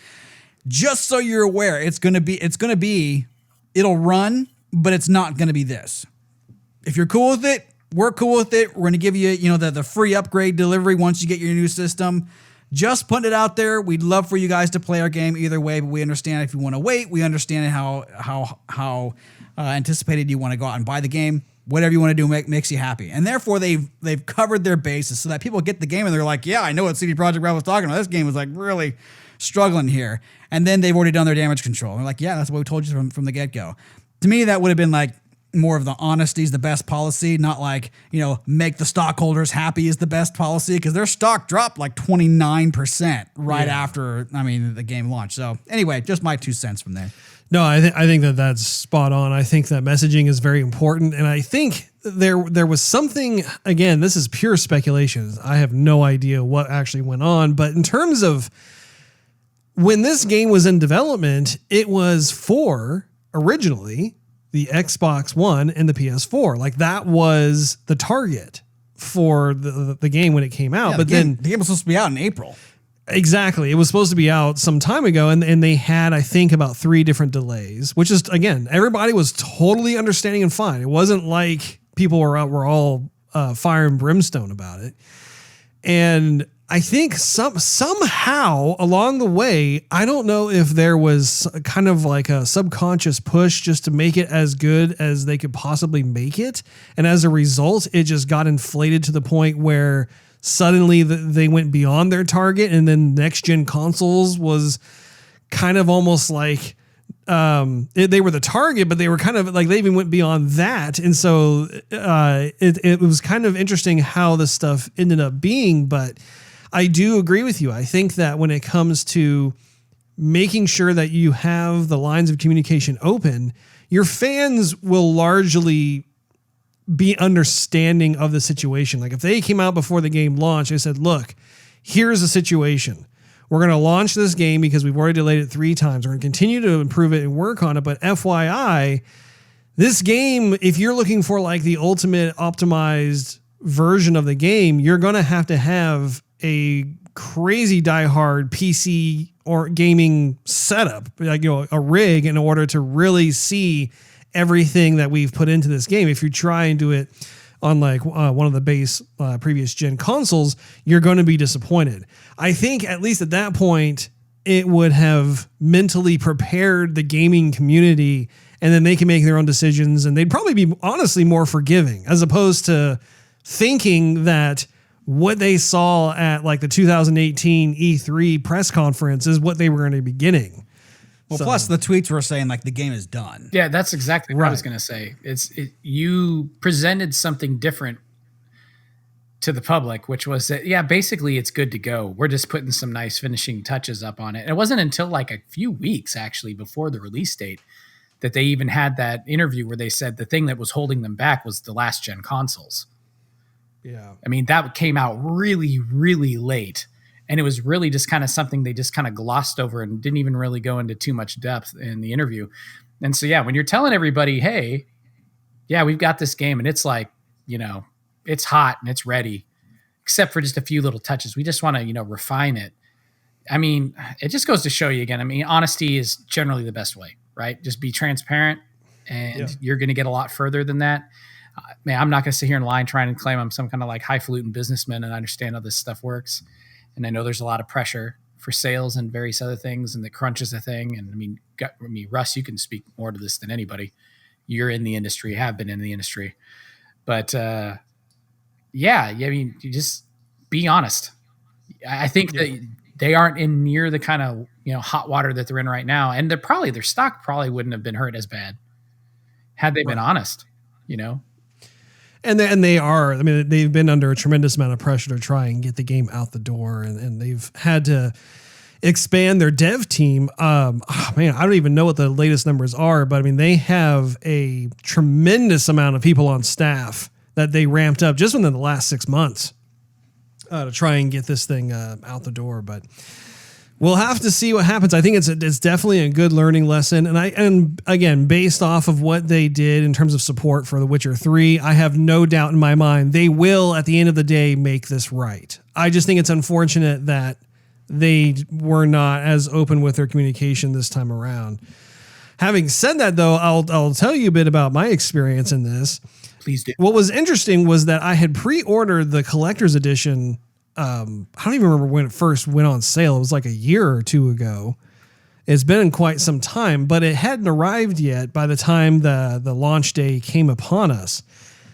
Just so you're aware, it'll run, but it's not going to be this. If you're cool with it, we're cool with it. We're going to give you, the free upgrade delivery once you get your new system. Just putting it out there. We'd love for you guys to play our game either way, but we understand if you want to wait. We understand how anticipated you want to go out and buy the game. Whatever you want to do makes you happy. And therefore, they've covered their bases so that people get the game and they're like, yeah, I know what CD Projekt Red was talking about. This game was like really struggling here. And then they've already done their damage control. And they're like, yeah, that's what we told you from the get-go. To me, that would have been like more of the honesty is the best policy, not like, make the stockholders happy is the best policy, because their stock dropped like 29% after, the game launched. So anyway, just my 2 cents from there. No, I think that's spot on. I think that messaging is very important. And I think there was something, again, this is pure speculation. I have no idea what actually went on, but in terms of when this game was in development, it was for originally the Xbox One and the PS4. Like that was the target for the game when it came out. Yeah, but then the game was supposed to be out in April. Exactly. It was supposed to be out some time ago, and they had, I think, about 3 different delays, which is, again, everybody was totally understanding and fine. It wasn't like people were all fire and brimstone about it. And I think somehow along the way, I don't know if there was kind of like a subconscious push just to make it as good as they could possibly make it. And as a result, it just got inflated to the point where suddenly they went beyond their target, and then next gen consoles was kind of almost like they were the target, but they were kind of like they even went beyond that. And so it was kind of interesting how this stuff ended up being. But I do agree with you. I think that when it comes to making sure that you have the lines of communication open, your fans will largely be understanding of the situation. Like if they came out before the game launched, they said, look, here's the situation. We're going to launch this game because we've already delayed it 3 times. We're going to continue to improve it and work on it. But FYI, this game, if you're looking for like the ultimate optimized version of the game, you're going to have a crazy diehard PC or gaming setup, like, a rig, in order to really see everything that we've put into this game. If you try and do it on like one of the base previous gen consoles, you're going to be disappointed. I think at least at that point, it would have mentally prepared the gaming community, and then they can make their own decisions, and they'd probably be honestly more forgiving, as opposed to thinking that what they saw at like the 2018 E3 press conference is what they were going to be getting. Well, plus the tweets were saying like the game is done. Yeah, that's exactly what I was going to say. You presented something different to the public, which was that, yeah, basically it's good to go. We're just putting some nice finishing touches up on it. And it wasn't until like a few weeks actually before the release date that they even had that interview where they said the thing that was holding them back was the last gen consoles. Yeah. I mean, that came out really, really late. And it was really just kind of something they just kind of glossed over and didn't even really go into too much depth in the interview. And so, yeah, when you're telling everybody, hey, yeah, we've got this game and it's like, you know, it's hot and it's ready, except for just a few little touches. We just want to, you know, refine it. I mean, it just goes to show you again. I mean, honesty is generally the best way, right? Just be transparent and you're going to get a lot further than that. Man, I'm not going to sit here in line trying to claim I'm some kind of like highfalutin businessman and I understand how this stuff works. And I know there's a lot of pressure for sales and various other things, and the crunch is a thing. And I mean, Russ, you can speak more to this than anybody. You're in the industry, have been in the industry. But yeah, I mean, you just be honest. I think that they aren't in near the kind of, you know, hot water that they're in right now. And their stock probably wouldn't have been hurt as bad had they been honest, you know? And they are, I mean, they've been under a tremendous amount of pressure to try and get the game out the door, and they've had to expand their dev team. Man, I don't even know what the latest numbers are, but I mean, they have a tremendous amount of people on staff that they ramped up just within the last 6 months to try and get this thing out the door. But we'll have to see what happens. I think it's definitely a good learning lesson. And again, based off of what they did in terms of support for The Witcher 3, I have no doubt in my mind they will, at the end of the day, make this right. I just think it's unfortunate that they were not as open with their communication this time around. Having said that, though, I'll tell you a bit about my experience in this. Please do. What was interesting was that I had pre-ordered the collector's edition. I don't even remember when it first went on sale. It was like a year or two ago. It's been quite some time, but it hadn't arrived yet by the time the launch day came upon us.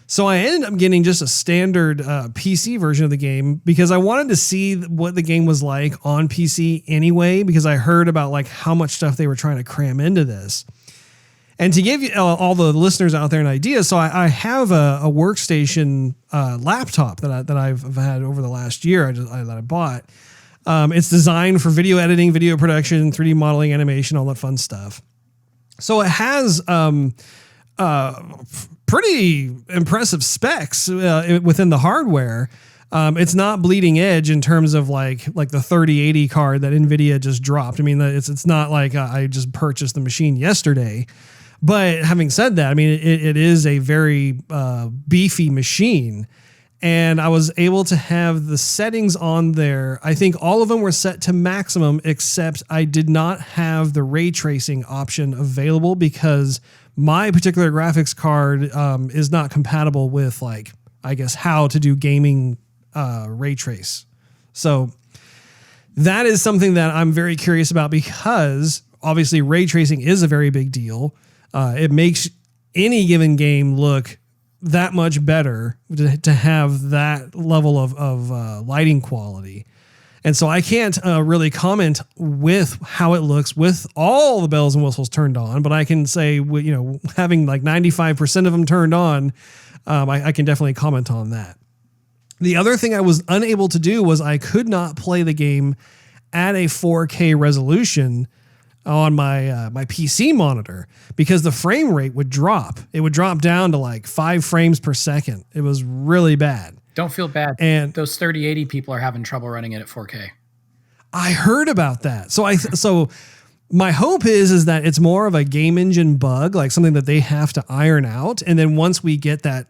So I ended up getting just a standard PC version of the game because I wanted to see what the game was like on PC anyway, because I heard about like how much stuff they were trying to cram into this. And to give you all the listeners out there an idea, so I have a workstation laptop that I've had over the last year that I bought. It's designed for video editing, video production, 3D modeling, animation, all that fun stuff. So it has pretty impressive specs within the hardware. It's not bleeding edge in terms of like the 3080 card that NVIDIA just dropped. I mean, it's not like I just purchased the machine yesterday. But having said that, I mean, it is a very beefy machine, and I was able to have the settings on there. I think all of them were set to maximum, except I did not have the ray tracing option available because my particular graphics card is not compatible with, like, I guess, how to do gaming ray trace. So that is something that I'm very curious about because obviously ray tracing is a very big deal. It makes any given game look that much better to have that level of lighting quality. And so I can't really comment with how it looks with all the bells and whistles turned on, but I can say, you know, having like 95% of them turned on, I can definitely comment on that. The other thing I was unable to do was I could not play the game at a 4K resolution on my PC monitor because the frame rate would drop. It would drop down to like 5 frames per second. It was really bad. Don't feel bad. And those 3080 people are having trouble running it at 4K. I heard about that. So my hope is that it's more of a game engine bug, like something that they have to iron out. And then once we get that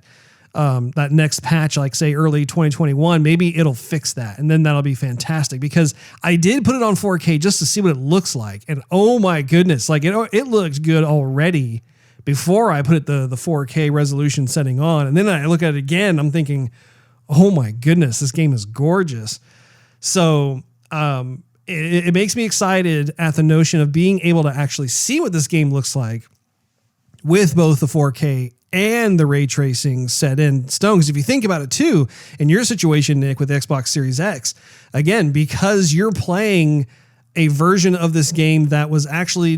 next patch, like say early 2021, maybe it'll fix that. And then that'll be fantastic because I did put it on 4K just to see what it looks like. And oh my goodness, like it looks good already before I put the 4K resolution setting on. And then I look at it again, I'm thinking, oh my goodness, this game is gorgeous. So it makes me excited at the notion of being able to actually see what this game looks like with both the 4K and the ray tracing set in stone. Because if you think about it too, in your situation, Nick, with Xbox Series X, again, because you're playing a version of this game that was actually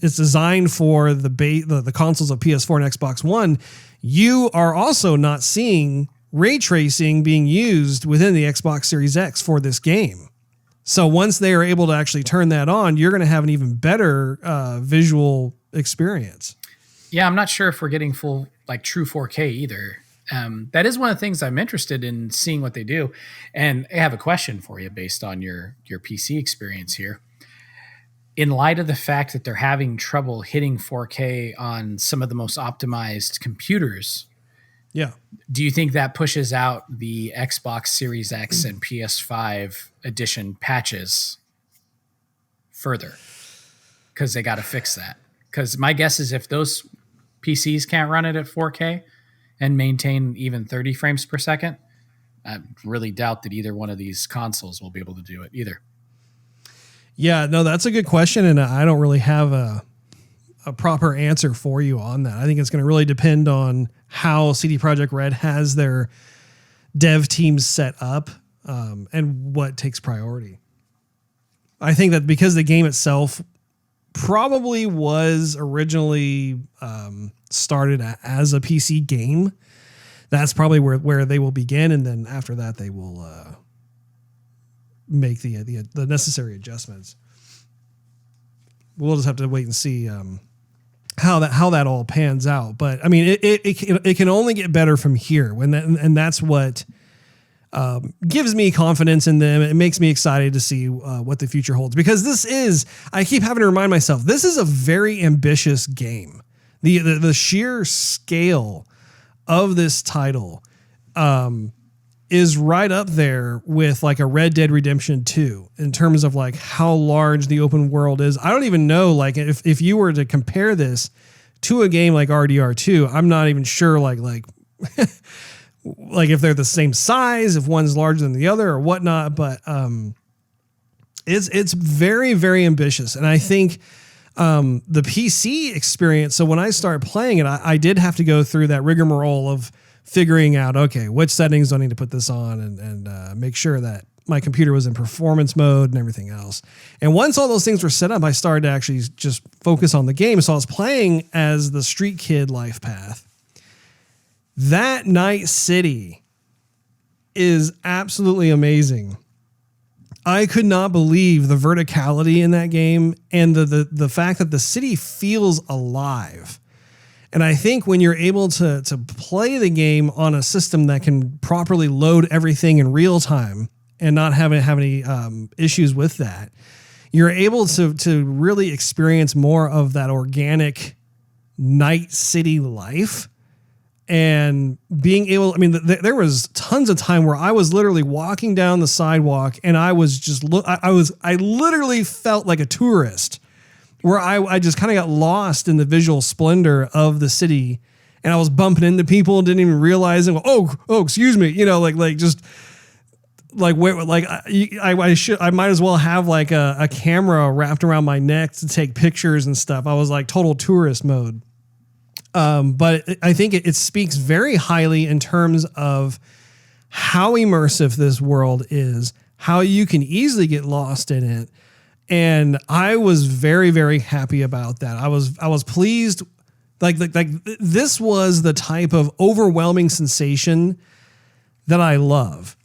it's designed for the consoles of PS4 and Xbox One, you are also not seeing ray tracing being used within the Xbox Series X for this game. So once they are able to actually turn that on, you're going to have an even better visual experience. Yeah, I'm not sure if we're getting full, like true 4K either. That is one of the things I'm interested in seeing what they do. And I have a question for you based on your PC experience here. In light of the fact that they're having trouble hitting 4K on some of the most optimized computers, yeah, do you think that pushes out the Xbox Series X and PS5 edition patches further? Because they got to fix that. Because my guess is if those PCs can't run it at 4K and maintain even 30 frames per second, I really doubt that either one of these consoles will be able to do it either. Yeah, no, that's a good question, and I don't really have a proper answer for you on that. I think it's going to really depend on how CD Projekt Red has their dev teams set up and what takes priority. I think that because the game itself probably was originally started as a PC game, that's probably where they will begin, and then after that they will make the necessary adjustments. We'll just have to wait and see how that all pans out. But I mean, it can only get better from here. And that's what gives me confidence in them. It makes me excited to see what the future holds, because I keep having to remind myself, this is a very ambitious game. The sheer scale of this title is right up there with like a Red Dead Redemption 2 in terms of like how large the open world is. I don't even know, like if you were to compare this to a game like RDR2, I'm not even sure like like if they're the same size, if one's larger than the other or whatnot, but it's very, very ambitious. And I think the PC experience, so when I started playing it, I did have to go through that rigmarole of figuring out, okay, which settings do I need to put this on and make sure that my computer was in performance mode and everything else. And once all those things were set up, I started to actually just focus on the game. So I was playing as the street kid life path. That Night City is absolutely amazing. I could not believe the verticality in that game and the fact that the city feels alive. And I think when you're able to play the game on a system that can properly load everything in real time and not have any issues with that, you're able to really experience more of that organic night city life. And being able, I mean, there was tons of time where I was literally walking down the sidewalk and I was just, I literally felt like a tourist, where I just kind of got lost in the visual splendor of the city, and I was bumping into people and didn't even realize it. Oh, excuse me. You know, like just like where, like I might as well have like a camera wrapped around my neck to take pictures and stuff. I was like total tourist mode. But I think it speaks very highly in terms of how immersive this world is, how you can easily get lost in it. And I was very, very happy about that. I was pleased. Like this was the type of overwhelming sensation that I love.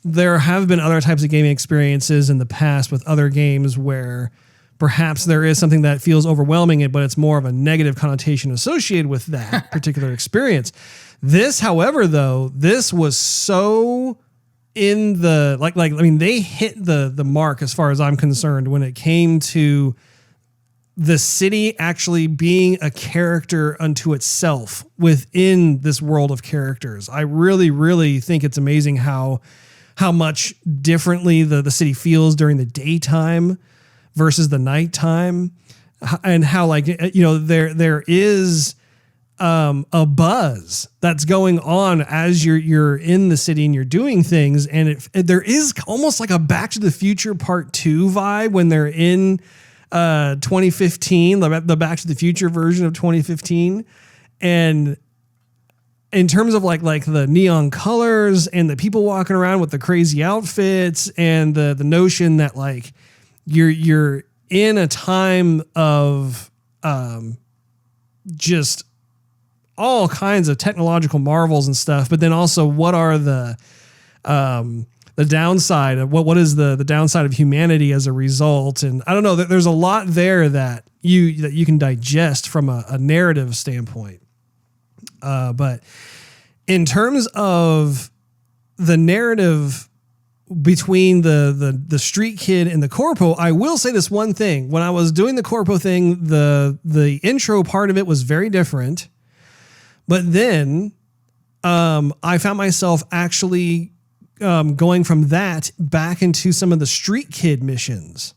There have been other types of gaming experiences in the past with other games where perhaps there is something that feels overwhelming, but it's more of a negative connotation associated with that particular experience. This, however, though, this was so in the I mean, they hit the mark as far as I'm concerned when it came to the city actually being a character unto itself within this world of characters. I really, really think it's amazing how much differently the city feels during the daytime versus the nighttime. and how like, there is a buzz that's going on as you're in the city and you're doing things. And there is almost like a Back to the Future Part 2 vibe when they're in 2015, the Back to the Future version of 2015. And in terms of like the neon colors and the people walking around with the crazy outfits and the notion that like you're in a time of just all kinds of technological marvels and stuff, but then also what are the downside of what is the downside of humanity as a result? And I don't know, there's a lot there that you can digest from a narrative standpoint. But in terms of the narrative between the street kid and the corpo, I will say this one thing. When I was doing the corpo thing, the intro part of it was very different. But then I found myself actually going from that back into some of the street kid missions.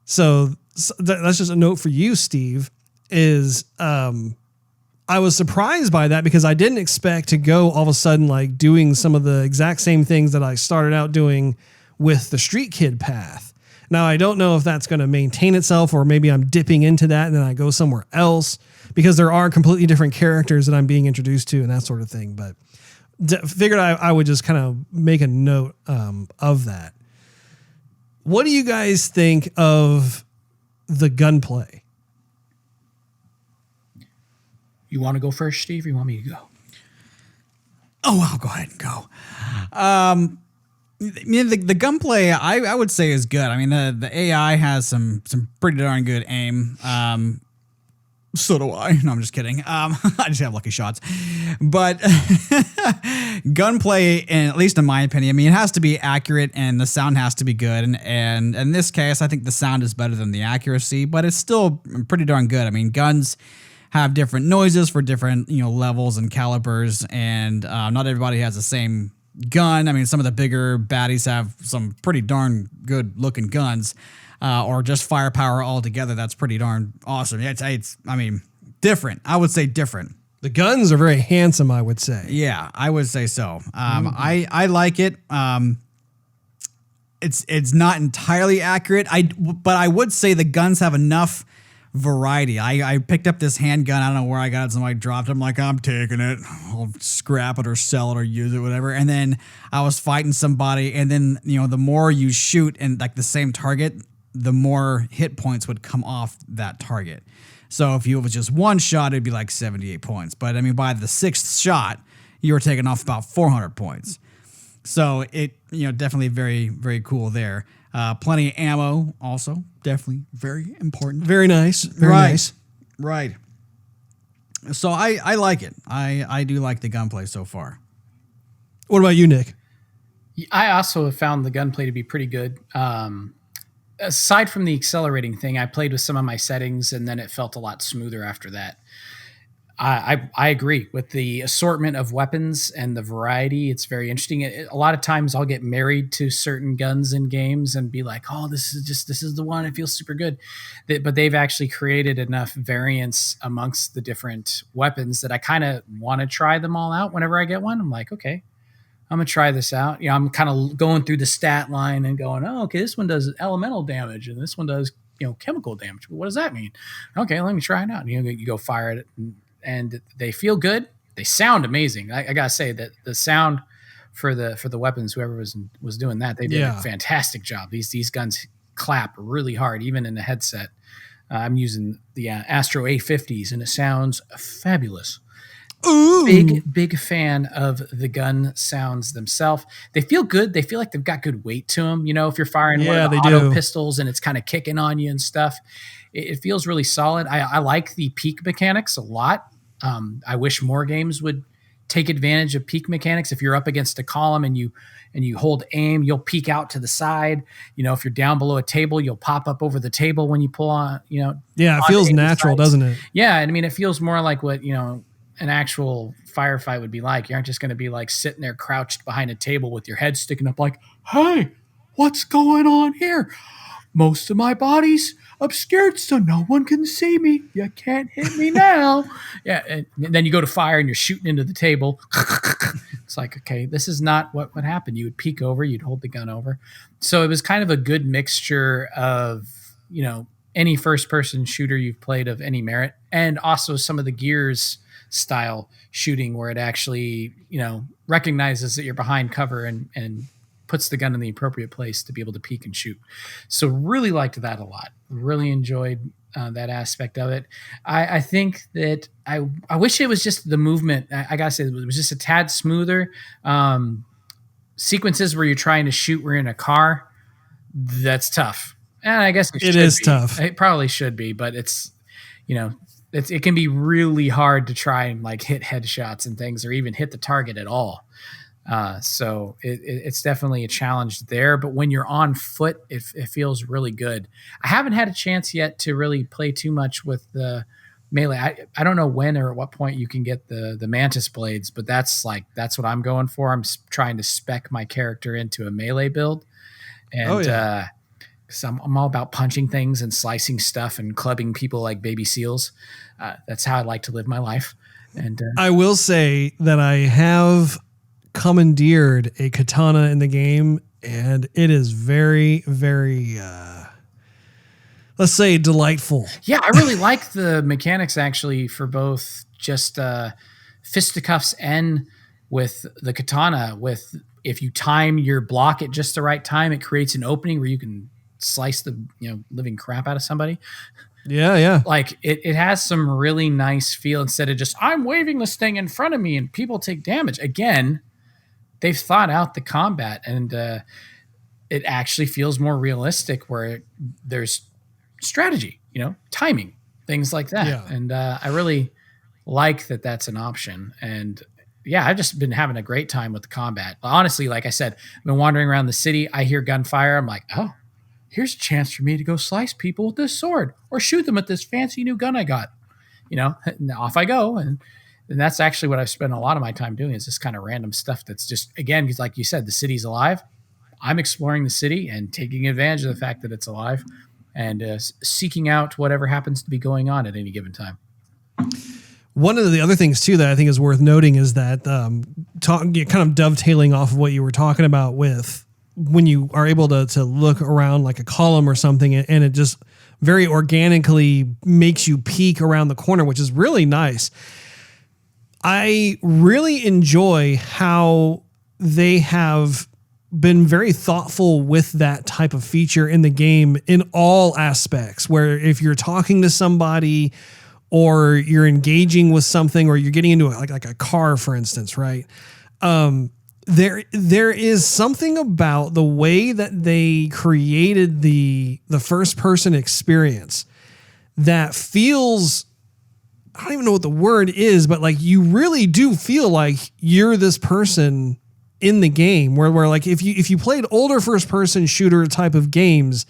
So that's just a note for you, Steve, is I was surprised by that because I didn't expect to go all of a sudden like doing some of the exact same things that I started out doing with the street kid path. Now, I don't know if that's going to maintain itself or maybe I'm dipping into that and then I go somewhere else because there are completely different characters that I'm being introduced to and that sort of thing. But figured I would just kind of make a note of that. What do you guys think of the gunplay? You want to go first, Steve, or you want me to go? Oh, I'll go ahead and go. The gunplay, I would say, is good. I mean, the AI has some pretty darn good aim. So do I. No, I'm just kidding. I just have lucky shots. But gunplay, and at least in my opinion, I mean, it has to be accurate and the sound has to be good. And in this case, I think the sound is better than the accuracy, but it's still pretty darn good. I mean, guns have different noises for different levels and calibers, and not everybody has the same gun. I mean, some of the bigger baddies have some pretty darn good looking guns, or just firepower altogether. That's pretty darn awesome. It's I mean, different. I would say different. The guns are very handsome, I would say. Yeah, I would say so. I like it. It's not entirely accurate. But I would say the guns have enough variety. I picked up this handgun. I don't know where I got it. Somebody dropped it. I'm like, I'm taking it. I'll scrap it or sell it or use it, whatever. And then I was fighting somebody, and then the more you shoot and like the same target, the more hit points would come off that target. So if it was just one shot, it'd be like 78 points. But I mean, by the sixth shot, you were taking off about 400 points. So it definitely very, very cool there. Plenty of ammo also. Definitely very important. Very nice. Very nice. Right. So I like it. I do like the gunplay so far. What about you, Nick? I also have found the gunplay to be pretty good. Aside from the accelerating thing, I played with some of my settings and then it felt a lot smoother after that. I agree with the assortment of weapons and the variety. It's very interesting. A lot of times I'll get married to certain guns in games and be like, oh, this is the one. It feels super good. But they've actually created enough variance amongst the different weapons that I kind of want to try them all out whenever I get one. I'm like, okay, I'm going to try this out. I'm kind of going through the stat line and going, oh, okay, this one does elemental damage and this one does, chemical damage. What does that mean? Okay, let me try it out. And you go fire it and they feel good. They sound amazing. I gotta say that the sound for the weapons, whoever was doing that, they did a fantastic job. These guns clap really hard, even in the headset. I'm using the Astro A50s, and it sounds fabulous. Ooh. Big fan of the gun sounds themselves. They feel good. They feel like they've got good weight to them. If you're firing one of the auto pistols and it's kind of kicking on you and stuff, it feels really solid. I like the peak mechanics a lot. I wish more games would take advantage of peak mechanics. If you're up against a column and you hold aim, you'll peek out to the side. If you're down below a table, you'll pop up over the table when you pull on. Yeah, it feels natural, doesn't it? Yeah, and I mean, it feels more like what an actual firefight would be like. You aren't just going to be like sitting there crouched behind a table with your head sticking up, like, "Hey, what's going on here?" most of my body's obscured so no one can see me. You can't hit me now. Yeah. And then you go to fire and you're shooting into the table. It's like, okay, this is not what would happen. You would peek over, you'd hold the gun over. So it was kind of a good mixture of, any first person shooter you've played of any merit, and also some of the Gears style shooting where it actually, recognizes that you're behind cover and puts the gun in the appropriate place to be able to peek and shoot. So really liked that a lot. Really enjoyed that aspect of it. I think that I wish it was just the movement. I gotta say, it was just a tad smoother. Sequences where you're trying to shoot, we're in a car. That's tough. And I guess it is be. tough. It probably should be, but it's, it can be really hard to try and like hit headshots and things, or even hit the target at all. So it's definitely a challenge there, but when you're on foot, it feels really good. I haven't had a chance yet to really play too much with the melee. I don't know when or at what point you can get the mantis blades, but that's what I'm going for. I'm trying to spec my character into a melee build. And, because I'm all about punching things and slicing stuff and clubbing people like baby seals. That's how I like to live my life. And I will say that I have commandeered a katana in the game, and it is very, very, let's say, delightful. Yeah, I really like the mechanics actually for both just fisticuffs and with the katana. With if you time your block at just the right time, it creates an opening where you can slice the living crap out of somebody. Yeah. Like it has some really nice feel instead of just I'm waving this thing in front of me and people take damage. Again, they've thought out the combat, and it actually feels more realistic where there's strategy, timing, things like that. Yeah. And I really like that that's an option. And yeah, I've just been having a great time with the combat. Honestly, like I said, I've been wandering around the city. I hear gunfire. I'm like, oh, here's a chance for me to go slice people with this sword or shoot them with this fancy new gun I got. And off I go. And that's actually what I've spent a lot of my time doing, is this kind of random stuff that's just, again, because like you said, the city's alive. I'm exploring the city and taking advantage of the fact that it's alive and seeking out whatever happens to be going on at any given time. One of the other things too that I think is worth noting is that kind of dovetailing off of what you were talking about with when you are able to look around like a column or something, and it just very organically makes you peek around the corner, which is really nice. I really enjoy how they have been very thoughtful with that type of feature in the game in all aspects, where if you're talking to somebody or you're engaging with something, or you're getting into like a car, for instance, right? There is something about the way that they created the first person experience that feels, I don't even know what the word is, but like you really do feel like you're this person in the game, where like if you played older first person shooter type of games,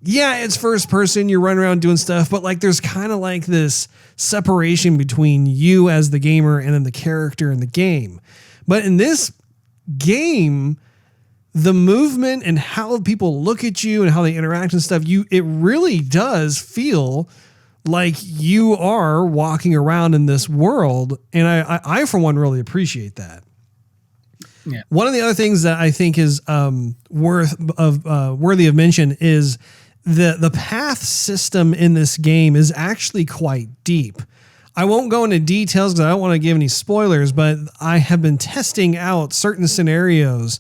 yeah, it's first person, you're running around doing stuff, but like there's kind of like this separation between you as the gamer and then the character in the game. But in this game, the movement and how people look at you and how they interact and stuff, it really does feel like you are walking around in this world. And I for one, really appreciate that. Yeah. One of the other things that I think is worthy of mention is the path system in this game is actually quite deep. I won't go into details because I don't want to give any spoilers, but I have been testing out certain scenarios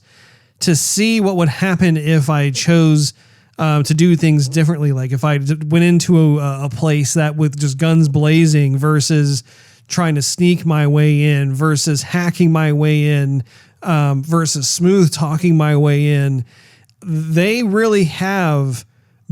to see what would happen if I chose to do things differently. Like if I went into a place that with just guns blazing versus trying to sneak my way in versus hacking my way in versus smooth talking my way in. They really have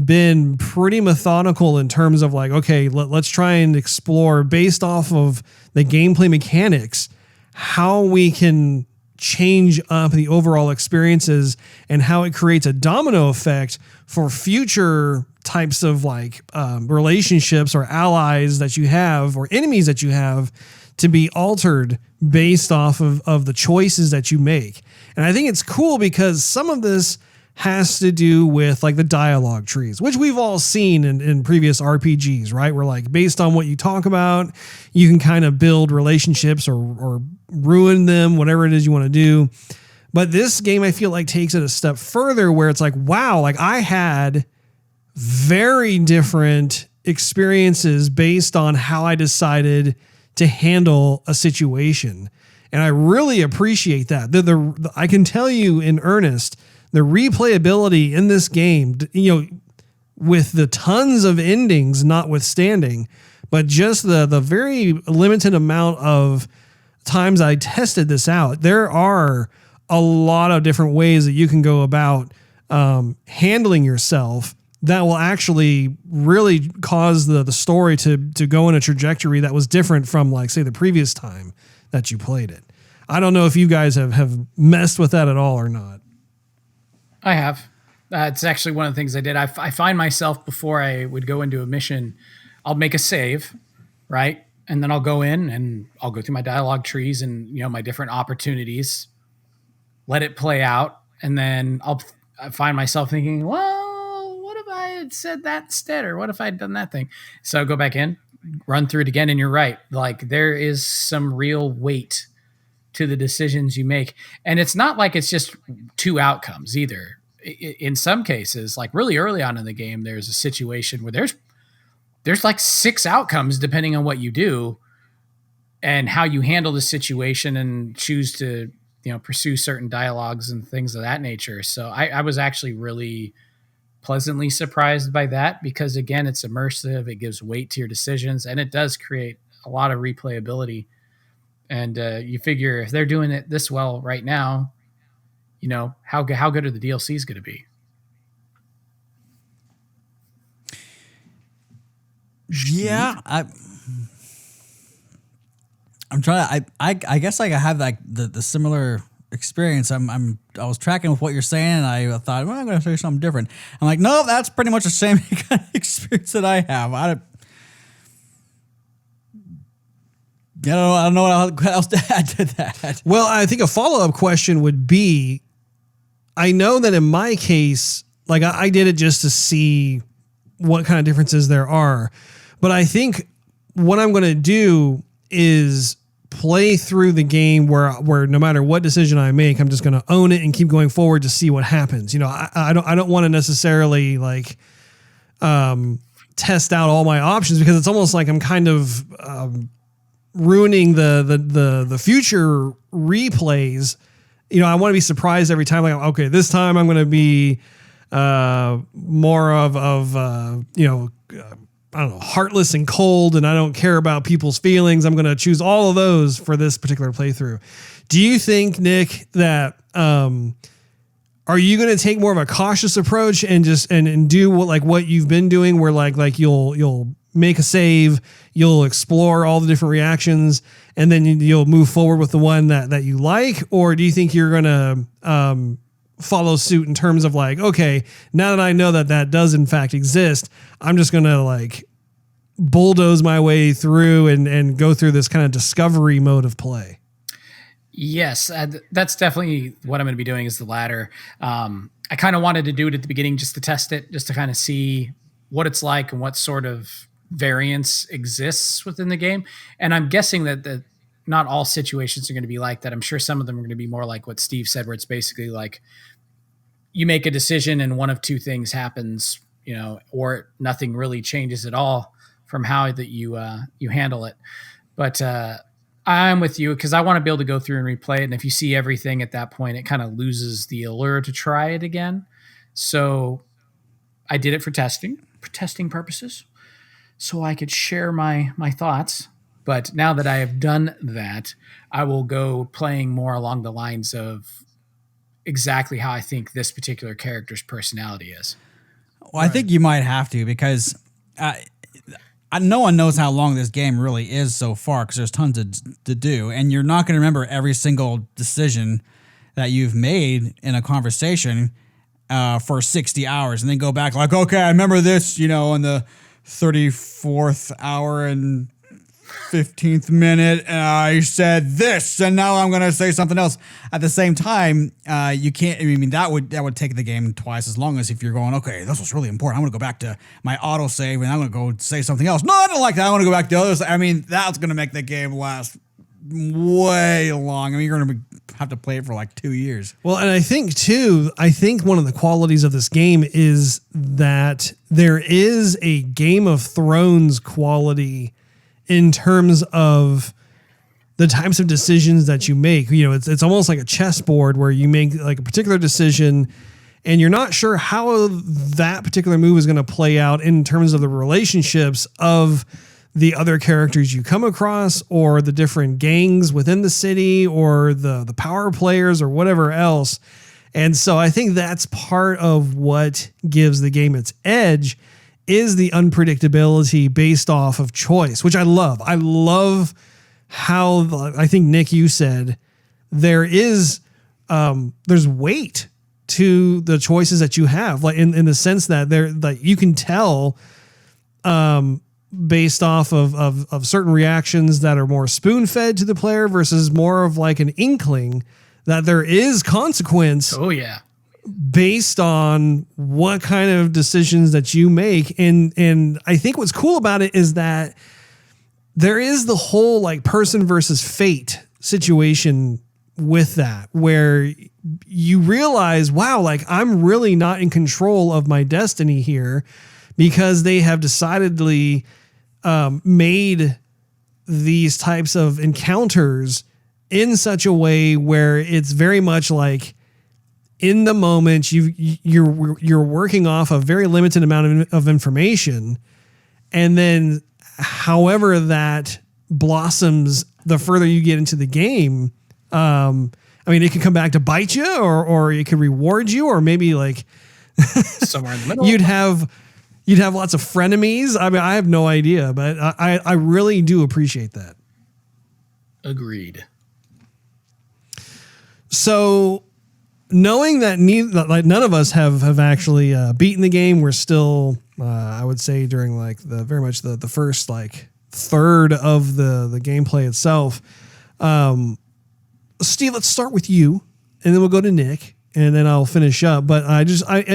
been pretty methodical in terms of like, okay, let's try and explore based off of the gameplay mechanics, how we can change up the overall experiences and how it creates a domino effect for future types of like relationships or allies that you have or enemies that you have to be altered based off of the choices that you make. And I think it's cool because some of this has to do with like the dialogue trees, which we've all seen in previous RPGs, right? Where like based on what you talk about, you can kind of build relationships or ruin them, whatever it is you want to do. But this game, I feel like takes it a step further where it's like, wow, like I had very different experiences based on how I decided to handle a situation. And I really appreciate that. I can tell you in earnest, the replayability in this game, you know, with the tons of endings notwithstanding, but just the very limited amount of times I tested this out, there are a lot of different ways that you can go about handling yourself that will actually really cause the story to go in a trajectory that was different from, like, say, the previous time that you played it. I don't know if you guys have messed with that at all or not. I have. It's actually one of the things I did. I find myself, before I would go into a mission, I'll make a save, right? And then I'll go in and I'll go through my dialogue trees and, you know, my different opportunities, let it play out. And then I find myself thinking, well, what if I had said that instead? Or what if I had done that thing? So I'll go back in, run through it again. And you're right. Like, there is some real weight to the decisions you make. And it's not like it's just two outcomes either. In some cases, like really early on in the game, there's a situation where there's like 6 outcomes depending on what you do and how you handle the situation and choose to, you know, pursue certain dialogues and things of that nature. So I was actually really pleasantly surprised by that because, again, it's immersive, it gives weight to your decisions, and it does create a lot of replayability. And you figure if they're doing it this well right now, you know, how good are the DLCs going to be? Yeah, I'm trying. I guess like I have like the similar experience. I was tracking with what you're saying, and I thought, well, I'm going to say something different. I'm like, no, that's pretty much the same kind of experience that I have. I don't know what else to add to that. Well, I think a follow-up question would be, I know that in my case, like I did it just to see what kind of differences there are. But I think what I'm going to do is play through the game where no matter what decision I make, I'm just going to own it and keep going forward to see what happens. You know, I don't want to necessarily like test out all my options because it's almost like I'm kind of ruining the future replays. You know, I want to be surprised every time. Like, okay, this time I'm going to be more of you know, I don't know, heartless and cold, and I don't care about people's feelings. I'm going to choose all of those for this particular playthrough. Do you think, Nick, that are you going to take more of a cautious approach and just and do what you've been doing, where like you'll make a save, you'll explore all the different reactions, and then you'll move forward with the one that you like? Or do you think you're going to follow suit in terms of like, okay, now that I know that does in fact exist, I'm just going to like bulldoze my way through and go through this kind of discovery mode of play? Yes, that's definitely what I'm going to be doing, is the latter. I kind of wanted to do it at the beginning just to test it, just to kind of see what it's like and what sort of variance exists within the game. And I'm guessing that not all situations are going to be like that. I'm sure some of them are going to be more like what Steve said, where it's basically like you make a decision and one of two things happens, you know, or nothing really changes at all from how that you handle it. But I'm with you because I want to be able to go through and replay it. And if you see everything at that point, it kind of loses the allure to try it again. So I did it for testing purposes, so I could share my thoughts. But now that I have done that, I will go playing more along the lines of exactly how I think this particular character's personality is. Well, I think you might have to, because no one knows how long this game really is so far, because there's tons to do, and you're not going to remember every single decision that you've made in a conversation for 60 hours, and then go back like, okay, I remember this, you know, in the 34th hour and 15th minute and I said this and now I'm going to say something else. At the same time, you can't, I mean, that would take the game twice as long as if you're going, okay, this was really important. I'm going to go back to my autosave and I'm going to go say something else. No, I don't like that. I want to go back to the others. I mean, that's going to make the game last way long. I mean, you're going to have to play it for like 2 years. Well, and I think one of the qualities of this game is that there is a Game of Thrones quality in terms of the types of decisions that you make. You know, it's almost like a chessboard where you make like a particular decision and you're not sure how that particular move is going to play out in terms of the relationships of the other characters you come across or the different gangs within the city or the power players or whatever else. And so I think that's part of what gives the game its edge is the unpredictability based off of choice, which I love. I love how, I think, Nick, you said there's weight to the choices that you have, like in the sense that you can tell, based off of certain reactions that are more spoon-fed to the player versus more of like an inkling that there is consequence. Oh yeah. Based on what kind of decisions that you make. And I think what's cool about it is that there is the whole like person versus fate situation with that, where you realize, wow, like I'm really not in control of my destiny here because they have decidedly made these types of encounters in such a way where it's very much like in the moment you're working off a very limited amount of information, and then however that blossoms the further you get into the game. I mean, it could come back to bite you, or it could reward you, or maybe like somewhere in the middle. You'd have lots of frenemies. I mean, I have no idea, but I really do appreciate that. Agreed. So knowing that none of us have actually beaten the game, we're still, I would say, during like very much the first like third of the gameplay itself. Steve, let's start with you, and then we'll go to Nick, and then I'll finish up. But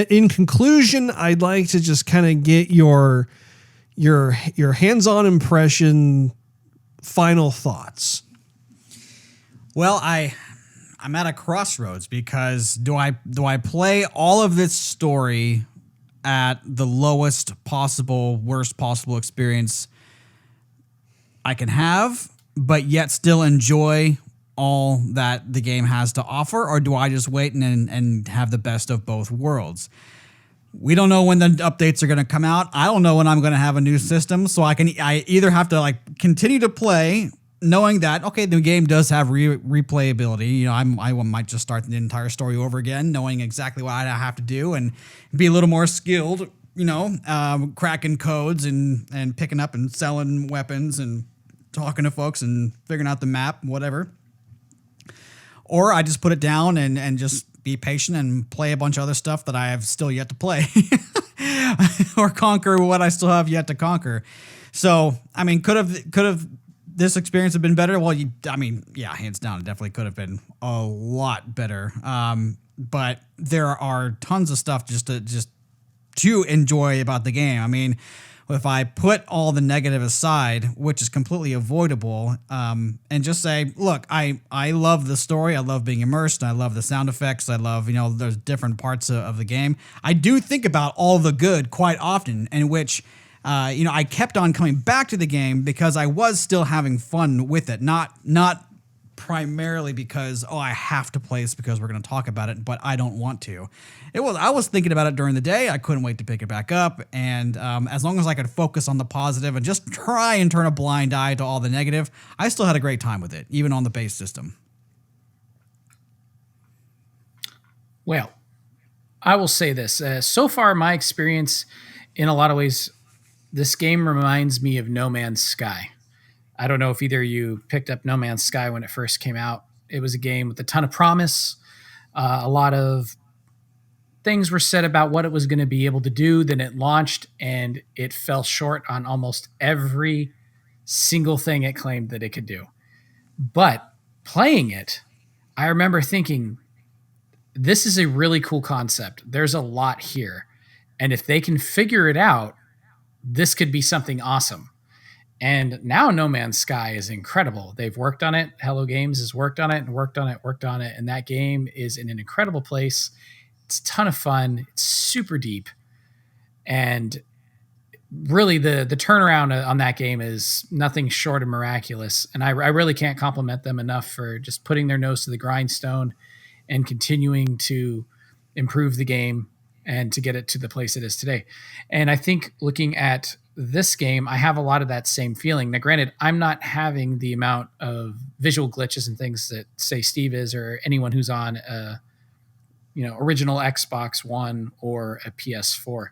in conclusion, I'd like to just kind of get your hands-on impression, final thoughts. Well, I'm at a crossroads because do I play all of this story at the lowest possible, worst possible experience I can have, but yet still enjoy all that the game has to offer, or do I just wait and have the best of both worlds? We don't know when the updates are going to come out. I don't know when I'm going to have a new system, so I either have to like continue to play knowing that, okay, the game does have replayability. You know, I might just start the entire story over again, knowing exactly what I have to do and be a little more skilled, you know, cracking codes and picking up and selling weapons and talking to folks and figuring out the map, whatever. Or I just put it down and just be patient and play a bunch of other stuff that I have still yet to play or conquer what I still have yet to conquer. So, I mean, could have this experience have been better? Well, yeah, hands down, it definitely could have been a lot better. But there are tons of stuff just to enjoy about the game. I mean, if I put all the negative aside, which is completely avoidable, and just say, look, I love the story. I love being immersed. I love the sound effects. I love, there's different parts of the game. I do think about all the good quite often, in which, I kept on coming back to the game because I was still having fun with it. Not primarily because, I have to play this because we're going to talk about it, but I don't want to. I was thinking about it during the day. I couldn't wait to pick it back up. And as long as I could focus on the positive and just try and turn a blind eye to all the negative, I still had a great time with it, even on the base system. Well, I will say this. So far, my experience, in a lot of ways, this game reminds me of No Man's Sky. I don't know if either of you picked up No Man's Sky when it first came out. It was a game with a ton of promise. A lot of things were said about what it was going to be able to do. Then it launched and it fell short on almost every single thing it claimed that it could do. But playing it, I remember thinking, this is a really cool concept. There's a lot here. And if they can figure it out, this could be something awesome. And now No Man's Sky is incredible. They've worked on it. Hello Games has worked on it and worked on it. And that game is in an incredible place. It's a ton of fun. It's super deep. And really the turnaround on that game is nothing short of miraculous. And I really can't compliment them enough for just putting their nose to the grindstone and continuing to improve the game and to get it to the place it is today. And I think looking at this game, I have a lot of that same feeling. Now, granted, I'm not having the amount of visual glitches and things that, say, Steve is, or anyone who's on a original Xbox One or a PS4.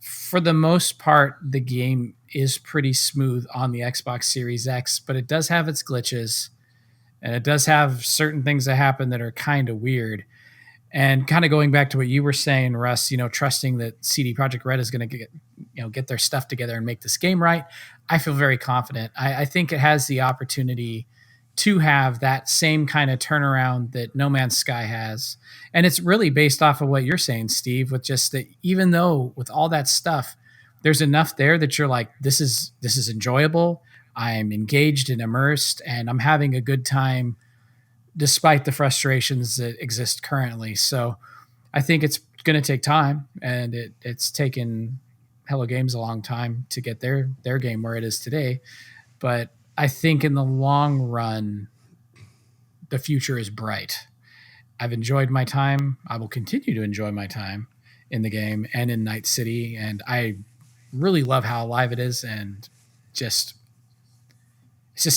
For the most part, the game is pretty smooth on the Xbox Series X, but it does have its glitches, and it does have certain things that happen that are kind of weird. And kind of going back to what you were saying, Russ, trusting that CD Projekt Red is going to get their stuff together and make this game right. I feel very confident. I think it has the opportunity to have that same kind of turnaround that No Man's Sky has. And it's really based off of what you're saying, Steve, with just that, even though with all that stuff, there's enough there that you're like, this is enjoyable. I'm engaged and immersed, and I'm having a good time despite the frustrations that exist currently. So I think it's going to take time, and it's taken Hello Games a long time to get their game where it is today. But I think in the long run, the future is bright. I've enjoyed my time. I will continue to enjoy my time in the game and in Night City. And I really love how alive it is, and it's just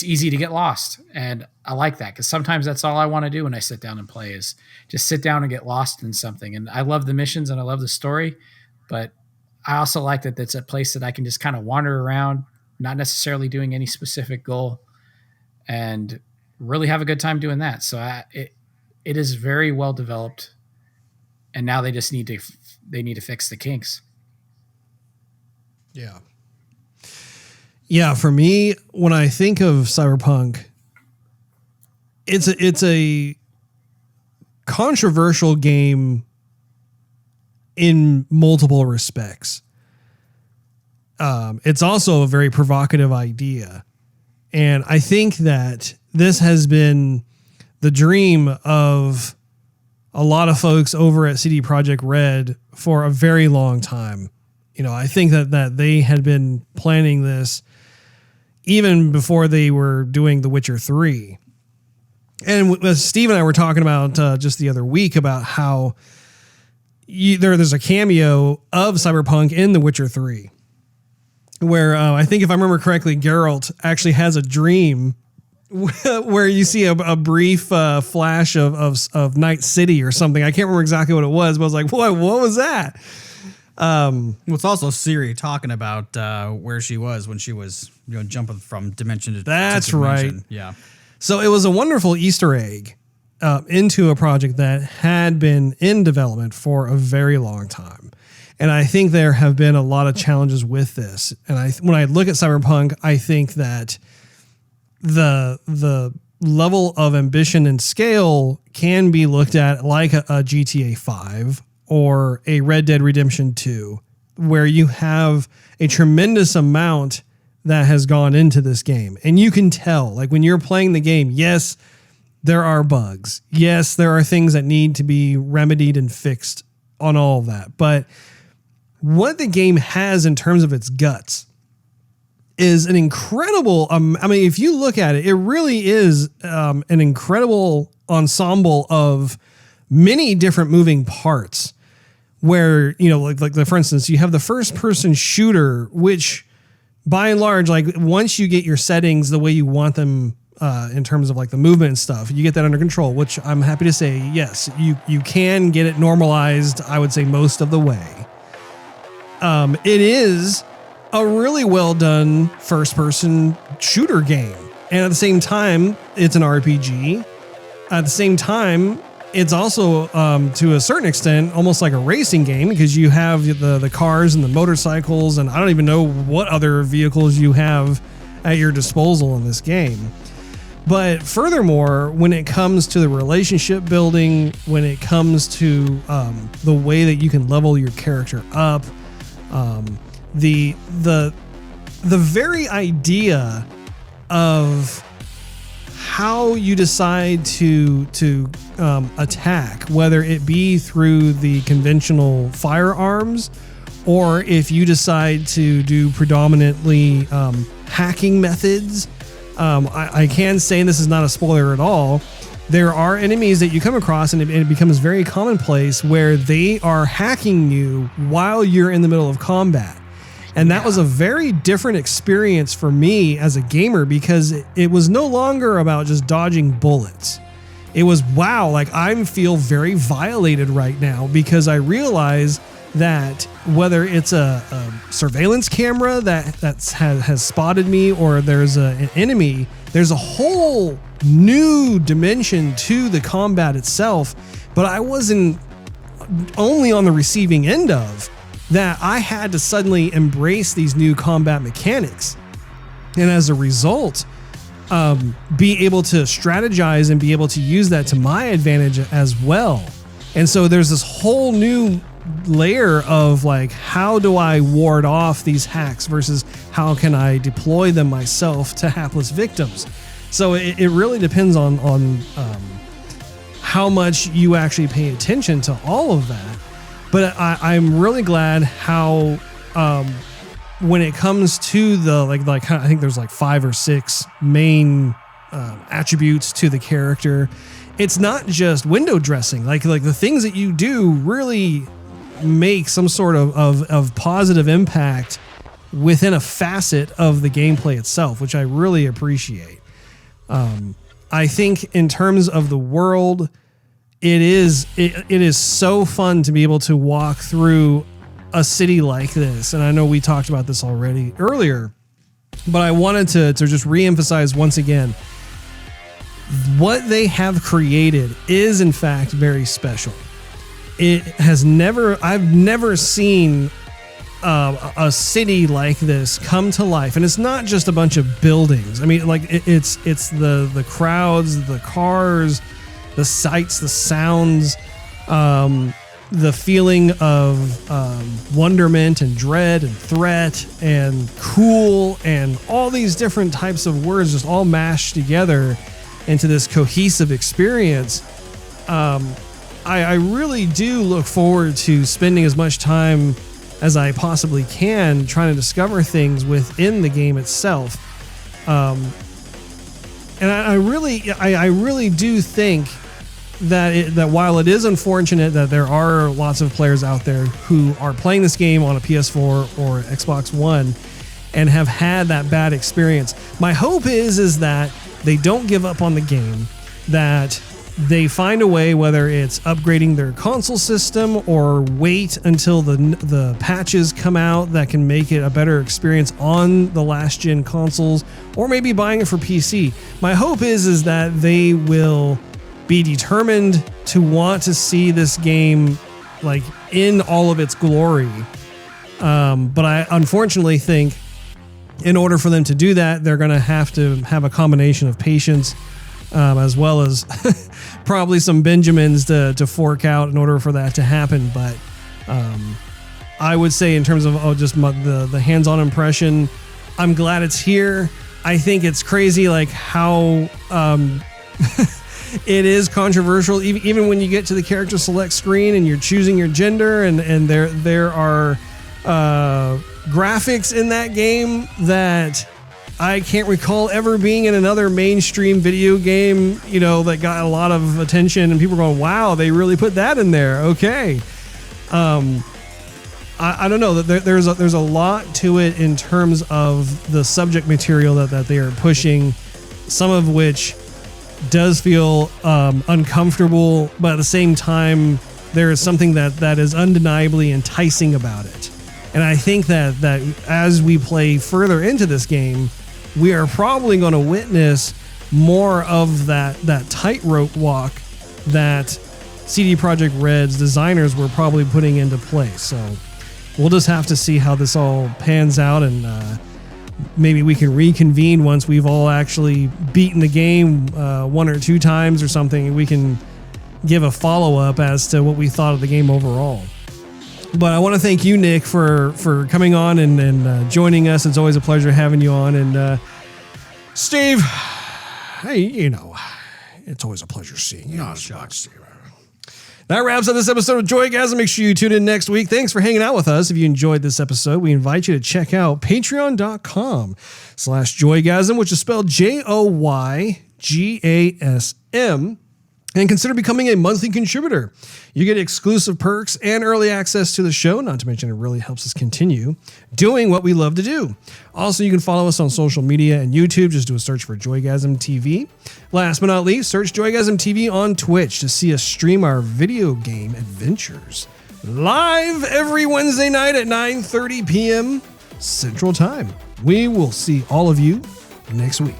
easy to get lost. And I like that, because sometimes that's all I want to do when I sit down and play is just sit down and get lost in something. And I love the missions and I love the story, but I also like that it's a place that I can just kind of wander around, not necessarily doing any specific goal, and really have a good time doing that. So it is very well developed, and now they just need to fix the kinks. Yeah. Yeah, for me, when I think of Cyberpunk, it's a controversial game in multiple respects. It's also a very provocative idea. And I think that this has been the dream of a lot of folks over at CD Projekt Red for a very long time. I think that they had been planning this even before they were doing The Witcher 3. And Steve and I were talking about just the other week about how there's a cameo of Cyberpunk in The Witcher 3, where I think, if I remember correctly, Geralt actually has a dream where you see a brief flash of Night City or something. I can't remember exactly what it was, but I was like, what was that? Well, it's also Siri talking about where she was when she was jumping from dimension to That's dimension. right. Yeah. So it was a wonderful Easter egg into a project that had been in development for a very long time. And I think there have been a lot of challenges with this. And when I look at Cyberpunk, I think that the level of ambition and scale can be looked at like a GTA 5 or a Red Dead Redemption 2, where you have a tremendous amount that has gone into this game. And you can tell, like, when you're playing the game, yes, there are bugs. Yes, there are things that need to be remedied and fixed on all of that. But what the game has in terms of its guts is an incredible, if you look at it, it really is an incredible ensemble of many different moving parts where, like for instance, you have the first person shooter, which by and large, like, once you get your settings the way you want them in terms of like the movement and stuff, you get that under control, which I'm happy to say, yes, you can get it normalized, I would say, most of the way. It is a really well done first person shooter game. And at the same time, it's an RPG. At the same time, it's also, to a certain extent, almost like a racing game, because you have the cars and the motorcycles, and I don't even know what other vehicles you have at your disposal in this game. But furthermore, when it comes to the relationship building, when it comes to the way that you can level your character up, the very idea of how you decide to attack, whether it be through the conventional firearms, or if you decide to do predominantly hacking methods. I can say, and this is not a spoiler at all, there are enemies that you come across, and it becomes very commonplace where they are hacking you while you're in the middle of combat. And that was a very different experience for me as a gamer, because it was no longer about just dodging bullets. It was, wow, like I feel very violated right now, because I realize that whether it's a surveillance camera that has spotted me, or there's an enemy, there's a whole new dimension to the combat itself. But I wasn't only on the receiving end of that. I had to suddenly embrace these new combat mechanics, and as a result, be able to strategize and be able to use that to my advantage as well. And so there's this whole new layer of like, how do I ward off these hacks versus how can I deploy them myself to hapless victims? So it really depends on how much you actually pay attention to all of that. But I'm really glad how when it comes to the like I think there's like 5 or 6 main attributes to the character. It's not just window dressing. Like the things that you do really make some sort of positive impact within a facet of the gameplay itself, which I really appreciate. I think in terms of the world, it is so fun to be able to walk through a city like this. And I know we talked about this already earlier, but I wanted to just reemphasize once again, what they have created is in fact very special. I've never seen a city like this come to life, and it's not just a bunch of buildings. I mean, like it's the crowds, the cars, the sights, the sounds, the feeling of wonderment and dread and threat and cool and all these different types of words just all mashed together into this cohesive experience. I really do look forward to spending as much time as I possibly can trying to discover things within the game itself. And I really do think that while it is unfortunate that there are lots of players out there who are playing this game on a PS4 or Xbox One and have had that bad experience, my hope is that they don't give up on the game, that they find a way, whether it's upgrading their console system or wait until the patches come out that can make it a better experience on the last gen consoles, or maybe buying it for PC. My hope is that they will be determined to want to see this game like in all of its glory. But I unfortunately think in order for them to do that, they're going to have a combination of patience, as well as probably some Benjamins to fork out in order for that to happen. But I would say, in terms of the hands-on impression, I'm glad it's here. I think it's crazy like how it is controversial, even when you get to the character select screen and you're choosing your gender, and there are graphics in that game that I can't recall ever being in another mainstream video game, that got a lot of attention, and people are going, wow, they really put that in there. Okay. I don't know, that there's a lot to it in terms of the subject material that they are pushing, some of which does feel uncomfortable, but at the same time, there is something that is undeniably enticing about it. And I think that as we play further into this game, we are probably going to witness more of that tightrope walk that CD Projekt Red's designers were probably putting into place. So we'll just have to see how this all pans out, and maybe we can reconvene once we've all actually beaten the game 1 or 2 times or something, and we can give a follow-up as to what we thought of the game overall. But I want to thank you, Nick, for coming on and joining us. It's always a pleasure having you on. And Steve, hey, it's always a pleasure seeing you. Oh, shucks. That wraps up this episode of Joygasm. Make sure you tune in next week. Thanks for hanging out with us. If you enjoyed this episode, we invite you to check out patreon.com/Joygasm, which is spelled JOYGASM. And consider becoming a monthly contributor. You get exclusive perks and early access to the show, not to mention it really helps us continue doing what we love to do. Also, you can follow us on social media and YouTube. Just do a search for Joygasm TV. Last but not least, search Joygasm TV on Twitch to see us stream our video game adventures. Live every Wednesday night at 9:30 p.m. Central Time. We will see all of you next week.